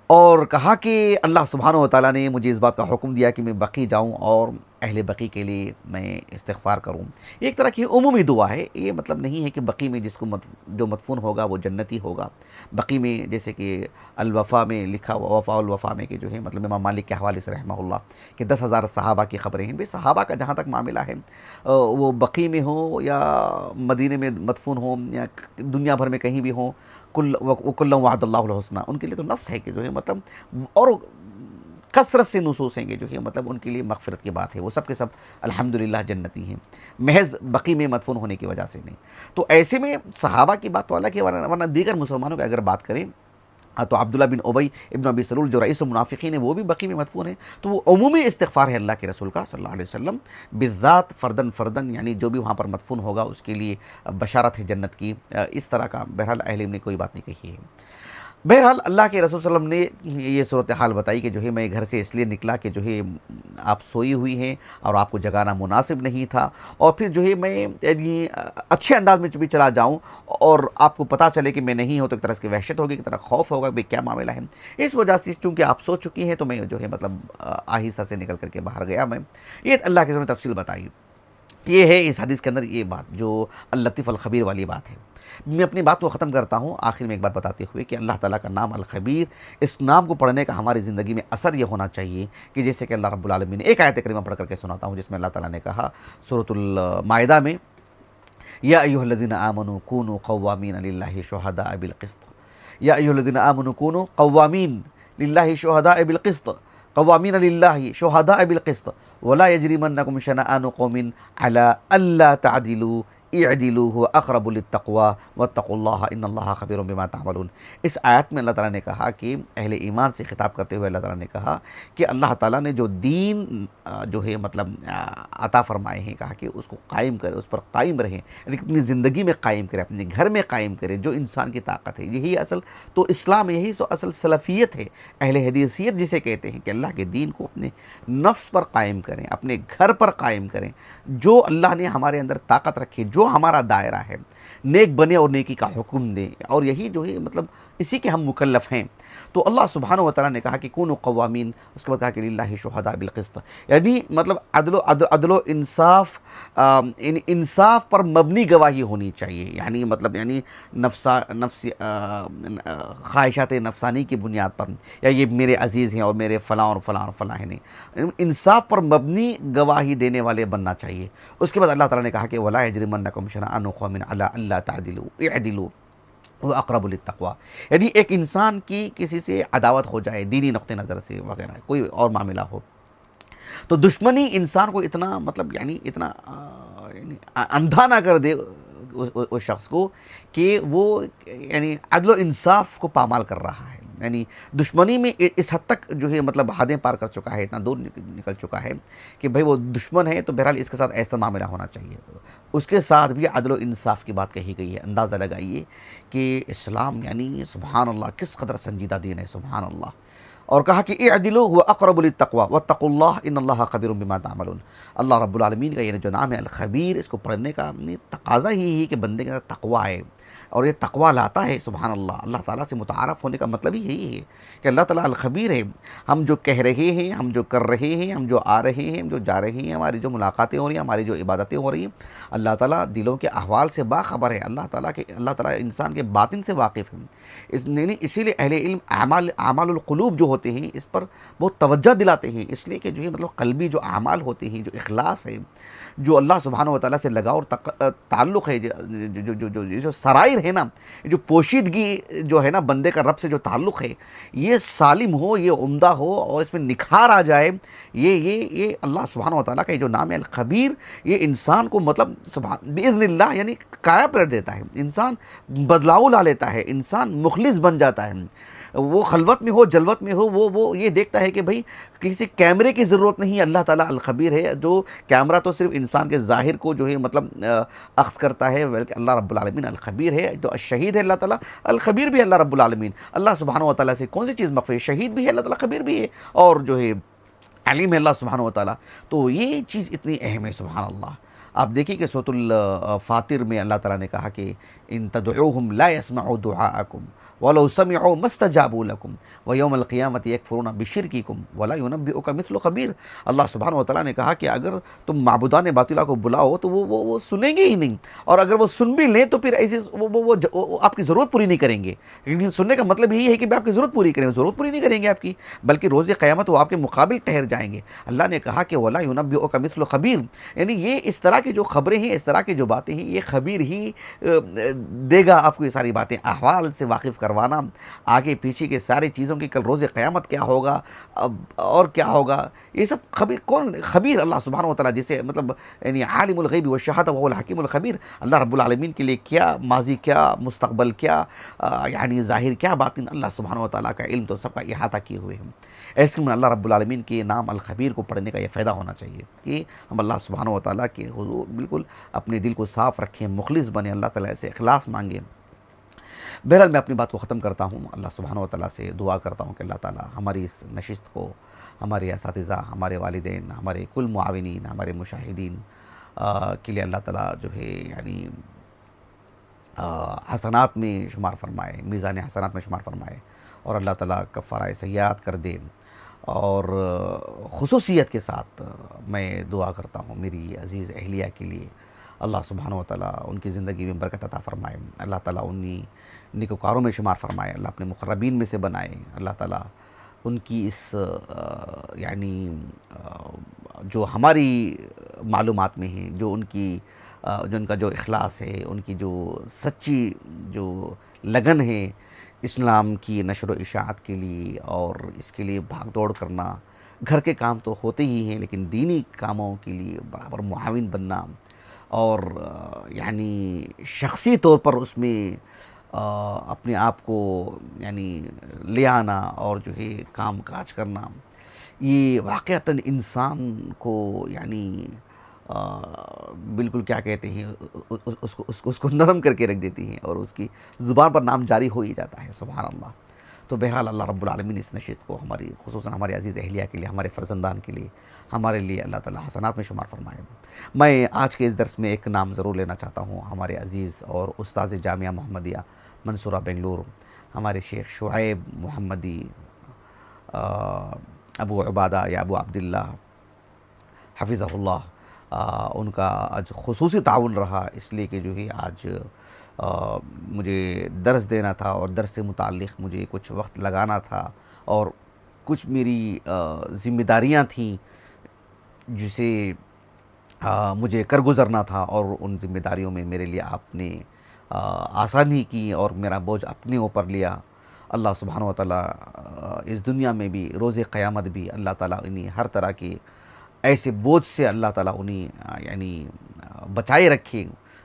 اور کہا کہ اللہ سبحانہ و تعالیٰ نے مجھے اس بات کا حکم دیا کہ میں بقی جاؤں اور اہل بقی کے لیے میں استغفار کروں. یہ ایک طرح کی عمومی دعا ہے، یہ مطلب نہیں ہے کہ بقی میں جس کو جو مدفون ہوگا وہ جنتی ہوگا. بقی میں جیسے کہ الوفا میں لکھا ہوا، وفا الوفا میں کہ جو ہے مطلب امام مالک کے حوالے سے رحمہ اللہ کہ 10,000 صحابہ کی خبریں ہیں. بھئی صحابہ کا جہاں تک معاملہ ہے وہ بقی میں ہو یا مدینے میں مدفون ہو یا دنیا بھر میں کہیں بھی ہوں، کل وعد اللہ الحسنہ، ان کے لیے تو نص ہے کہ جو ہے مطلب، اور کثرت سے نصوص ہیں کہ جو ہے مطلب ان کے لیے مغفرت کی بات ہے، وہ سب کے سب الحمدللہ جنتی ہیں، محض بقی میں مدفون ہونے کی وجہ سے نہیں. تو ایسے میں صحابہ کی بات تو الگ ہے، ورنہ دیگر مسلمانوں کی اگر بات کریں تو عبداللہ بن ابی ابن ابی سلول جو رئیس المنافقین ہیں وہ بھی بقی میں مدفون ہیں. تو وہ عمومی استغفار ہے اللہ کے رسول کا صلی اللہ علیہ وسلم، بالذات فردن یعنی جو بھی وہاں پر مدفون ہوگا اس کے لیے بشارت ہے جنت کی. اس طرح کا بہرحال اہل علم نے کوئی بات نہیں کہی ہے. بہرحال اللہ کے رسول صلی اللہ علیہ وسلم نے یہ صورتحال بتائی کہ جو ہے میں گھر سے اس لیے نکلا کہ جو ہے آپ سوئی ہوئی ہیں اور آپ کو جگانا مناسب نہیں تھا، اور پھر جو ہے میں یعنی اچھے انداز میں بھی چلا جاؤں اور آپ کو پتہ چلے کہ میں نہیں ہوں تو ایک طرح کی وحشت ہوگی، ایک طرح خوف ہوگا کہ کیا معاملہ ہے. اس وجہ سے چونکہ آپ سو چکی ہیں تو میں جو ہے مطلب آہستہ سے نکل کر کے باہر گیا. میں یہ اللہ کے رسول نے تفصیل بتائی. یہ ہے اس حدیث کے اندر یہ بات جو اللطیف الخبیر والی بات ہے. میں اپنی بات کو ختم کرتا ہوں آخر میں ایک بات بتاتے ہوئے کہ اللہ تعالیٰ کا نام الخبیر، اس نام کو پڑھنے کا ہماری زندگی میں اثر یہ ہونا چاہیے کہ جیسے کہ اللہ رب العالمین نے ایک آیت کریمہ پڑھ کر کے سناتا ہوں جس میں اللہ تعالیٰ نے کہا سورۃ المائدہ میں، یا ایھا الذین آمنوا کونوا قوامین للہ شہداء بالقسط، یا ایھا الذین آمنوا کونوا قوامین للہ شہداء بالقسط، قوامین للہ شہداء بالقسط ولا یجرمنکم شنآن قوم علی الا تعدلوا اعدلوا هو اقرب للتقوی واتقوا اللہ ان اللہ خبیر بما تعملون۔ اس آیت میں اللہ تعالیٰ نے کہا کہ اہل ایمان سے خطاب کرتے ہوئے اللہ تعالیٰ نے کہا کہ اللہ تعالیٰ نے جو دین جو ہے مطلب عطا فرمائے ہیں، کہا کہ اس کو قائم کرے، اس پر قائم رہیں، یعنی اپنی زندگی میں قائم کرے، اپنے گھر میں قائم کرے، جو انسان کی طاقت ہے۔ یہی اصل تو اسلام، یہی اصل سلفیت ہے، اہل حدیثیت جسے کہتے ہیں، کہ اللہ کے دین کو اپنے نفس پر قائم کریں، اپنے گھر پر قائم کریں، جو اللہ نے ہمارے اندر طاقت رکھی، جو ہمارا دائرہ ہے، نیک بنے اور نیکی کا حکم دیں، اور یہی جو ہے مطلب اسی کے ہم مکلف ہیں۔ تو اللہ سبحانہ و تعالیٰ نے کہا کہ کونوا قوامین، اس کے بعد کہا کہ للہ شہداء بالقسط، یعنی مطلب عدل و انصاف، انصاف پر مبنی گواہی ہونی چاہیے، یعنی مطلب یعنی خواہشات نفسانی کی بنیاد پر، یا یہ میرے عزیز ہیں اور میرے فلاں اور فلاں اور فلاں ہیں، نہیں، انصاف پر مبنی گواہی دینے والے بننا چاہیے۔ اس کے بعد اللہ تعالیٰ نے کہا کہ وَلَا يَجْرِمَنَّكُمْ شَنَآنُ قَوْمٍ عَلَىٰ أَلَّا تَعْدِلُوا اعْدِلُوا هُوَ أَقْرَبُ لِلتَّقْوَىٰ، یعنی ایک انسان کی کسی سے عداوت ہو جائے دینی نقطہ نظر سے وغیرہ، کوئی اور معاملہ ہو، تو دشمنی انسان کو اتنا مطلب یعنی اتنا یعنی اندھا نہ کر دے اس شخص کو کہ وہ یعنی عدل و انصاف کو پامال کر رہا ہے، یعنی دشمنی میں اس حد تک جو ہے مطلب حدیں پار کر چکا ہے، اتنا دور نکل چکا ہے کہ بھئی وہ دشمن ہے تو بہرحال اس کے ساتھ ایسا معاملہ ہونا چاہیے، اس کے ساتھ بھی عدل و انصاف کی بات کہی گئی ہے۔ اندازہ لگائیے کہ اسلام یعنی سبحان اللہ کس قدر سنجیدہ دین ہے، سبحان اللہ۔ اور کہا کہ اعدلوا هو اقرب للتقوی واتقوا اللہ ان اللہ خبیر بما تعملون۔ اللہ رب العالمین کا یہ جو نام ہے الخبیر، اس کو پڑھنے کا تقاضا ہی ہے کہ بندے کے اندر تقوی ہے، اور یہ تقوی لاتا ہے سبحان اللہ۔ اللہ تعالیٰ سے متعارف ہونے کا مطلب ہی یہی ہے کہ اللہ تعالیٰ الخبیر ہے، ہم جو کہہ رہے ہیں، ہم جو کر رہے ہیں، ہم جو آ رہے ہیں، ہم جو جا رہے ہیں، ہماری جو ملاقاتیں ہو رہی ہیں، ہماری جو عبادتیں ہو رہی ہیں، اللہ تعالیٰ دلوں کے احوال سے باخبر ہے، اللہ تعالیٰ انسان کے باطن سے واقف ہے۔ اسی لیے اہل علم اعمال القلوب جو ہوتے ہیں اس پر بہت توجہ دلاتے ہیں، اس لیے کہ جو ہے مطلب قلبی جو اعمال ہوتے ہیں، جو اخلاص ہے، جو اللہ سبحانہ و تعالیٰ سے لگاؤ اور تعلق ہے، جو سرائر ہے نا، جو پوشیدگی جو ہے نا بندے کا رب سے جو تعلق ہے، یہ سالم ہو، یہ عمدہ ہو، اور اس میں نکھار آ جائے، یہ اللہ سبحانہ و تعالیٰ کا یہ جو نام ہے الخبیر، یہ انسان کو مطلب باذن اللہ یعنی کایا پلٹ دیتا ہے، انسان بدلاؤ لا لیتا ہے، انسان مخلص بن جاتا ہے۔ وہ خلوت میں ہو، جلوت میں ہو، وہ یہ دیکھتا ہے کہ بھئی کسی کیمرے کی ضرورت نہیں، اللہ تعالیٰ الخبیر ہے، جو کیمرہ تو صرف انسان کے ظاہر کو جو ہے مطلب اخذ کرتا ہے، بلکہ اللہ رب العالمین الخبیر ہے، جو شہید ہے اللہ تعالیٰ الخبیر بھی ہے، اللہ رب العالمین اللہ سبحانہ و تعالیٰ سے کون سی چیز مخفی ہے، شہید بھی ہے اللہ تعالیٰ، خبیر بھی ہے، اور جو ہے علیم ہے اللہ سبحانہ و تعالیٰ۔ تو یہ چیز اتنی اہم ہے سبحان اللہ۔ آپ دیکھیے کہ سورۃ الفاطر میں اللہ تعالیٰ نے کہا کہ ان تدعوہم لا يسمعوا دعاءکم وَلَوْ سَمِعُوا مَا اسْتَجَابُوا لَكُمْ وَيَوْمَ الْقِيَامَةِ يَكْفُرُونَ بِشِرْكِكُمْ وَلَا يُنَبِّئُكَ مِثْلُ خَبِيرٍ۔ اللہ سبحانہ و تعالیٰ نے کہا کہ اگر تم معبودان باطلہ کو بلاؤ تو وہ سنیں گے ہی نہیں، اور اگر وہ سن بھی لیں تو پھر ایسے وہ آپ کی ضرورت پوری نہیں کریں گے، لیکن سننے کا مطلب یہی ہے کہ آپ کی ضرورت پوری کریں، ضرورت پوری نہیں کریں گے آپ کی، بلکہ روز قیامت وہ آپ کے مقابل ٹھہر جائیں گے۔ اللہ نے کہا کہ وَلَا يُنَبِّئُكَ مِثْلُ خَبِيرٍ، یعنی یہ اس طرح کی جو خبریں ہیں، اس طرح کی جو باتیں ہیں، یہ خبیر ہی دے گا آپ کو یہ ساری باتیں، احوال سے واقف کروانا، آگے پیچھے کے ساری چیزوں کی، کل روز قیامت کیا ہوگا اور کیا ہوگا، یہ سب خبیر کون؟ خبیر اللہ سبحانہ و تعالیٰ، جسے مطلب یعنی عالم الغیب والشہادہ وهو الحکیم الخبیر۔ اللہ رب العالمین کے لیے کیا ماضی، کیا مستقبل، کیا یعنی ظاہر، کیا باطن، اللہ سبحانہ و تعالیٰ کا علم تو سب کا احاطہ کیے ہوئے ہیں۔ ایسے میں اللہ رب العالمین کے نام الخبیر کو پڑھنے کا یہ فائدہ ہونا چاہیے کہ ہم اللہ سبحانہ و تعالیٰ کے حضور بالکل اپنے دل کو صاف رکھیں، مخلص بنیں، اللہ تعالیٰ سے اخلاص مانگیں۔ بہرحال میں اپنی بات کو ختم کرتا ہوں، اللہ سبحانہ و تعالیٰ سے دعا کرتا ہوں کہ اللہ تعالیٰ ہماری اس نشست کو، ہمارے اساتذہ، ہمارے والدین، ہمارے کل معاونین، ہمارے مشاہدین کے لیے اللہ تعالیٰ جو ہے یعنی حسنات میں شمار فرمائے، میزان حسنات میں شمار فرمائے، اور اللہ تعالیٰ کفارہ سیئات کر دے۔ اور خصوصیت کے ساتھ میں دعا کرتا ہوں میری عزیز اہلیہ کے لیے، اللہ سبحانہ و تعالیٰ ان کی زندگی میں برکت عطا فرمائے، اللہ تعالیٰ انہی نیکوکاروں میں شمار فرمائے، اللہ اپنے مقربین میں سے بنائے، اللہ تعالیٰ ان کی اس یعنی جو ہماری معلومات میں ہیں، جو ان کا جو اخلاص ہے، ان کی جو سچی جو لگن ہے اسلام کی نشر و اشاعت کے لیے، اور اس کے لیے بھاگ دوڑ کرنا، گھر کے کام تو ہوتے ہی ہیں لیکن دینی کاموں کے لیے برابر معاون بننا، اور یعنی شخصی طور پر اس میں اپنے آپ کو یعنی لے آنا اور جو ہے کام کاج کرنا، یہ واقعتاً انسان کو یعنی بالکل کیا کہتے ہیں اس کو نرم کر کے رکھ دیتی ہیں، اور اس کی زبان پر نام جاری ہو ہی جاتا ہے، سبحان اللہ۔ تو بہرحال اللہ رب العالمین اس نشست کو ہماری خصوصاً ہمارے عزیز اہلیہ کے لیے، ہمارے فرزندان کے لیے، ہمارے لیے اللہ تعالیٰ حسنات میں شمار فرمائے۔ میں آج کے اس درس میں ایک نام ضرور لینا چاہتا ہوں، ہمارے عزیز اور استاذ جامعہ محمدیہ منصورہ بنگلور، ہمارے شیخ شعیب محمدی ابو عبادہ یا ابو عبداللہ حفظہ اللہ۔ ان کا آج خصوصی تعاون رہا، اس لیے کہ جو ہے آج مجھے درس دینا تھا، اور درس سے متعلق مجھے کچھ وقت لگانا تھا، اور کچھ میری ذمہ داریاں تھیں جسے مجھے کر گزرنا تھا، اور ان ذمہ داریوں میں میرے لیے آپ نے آسانی کی اور میرا بوجھ اپنے اوپر لیا۔ اللہ سبحانہ و تعالیٰ اس دنیا میں بھی، روز قیامت بھی اللہ تعالیٰ انہیں ہر طرح کے ایسے بوجھ سے اللہ تعالیٰ انہیں یعنی بچائے رکھے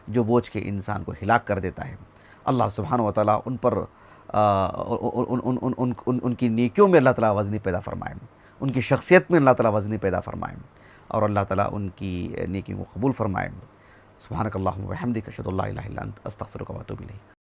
جو بوجھ کے انسان کو ہلاک کر دیتا ہے۔ اللہ سبحانہ و تعالیٰ ان پر ان کی نیکیوں میں اللہ تعالیٰ وزنی پیدا فرمائے، ان کی شخصیت میں اللہ تعالیٰ وزنی پیدا فرمائے، اور اللہ تعالیٰ ان کی نیکی کو قبول فرمائے۔ سبحانک اللہم و بحمدک، اشہد ان لا الہ الا انت، استغفرک و اتوب الیک۔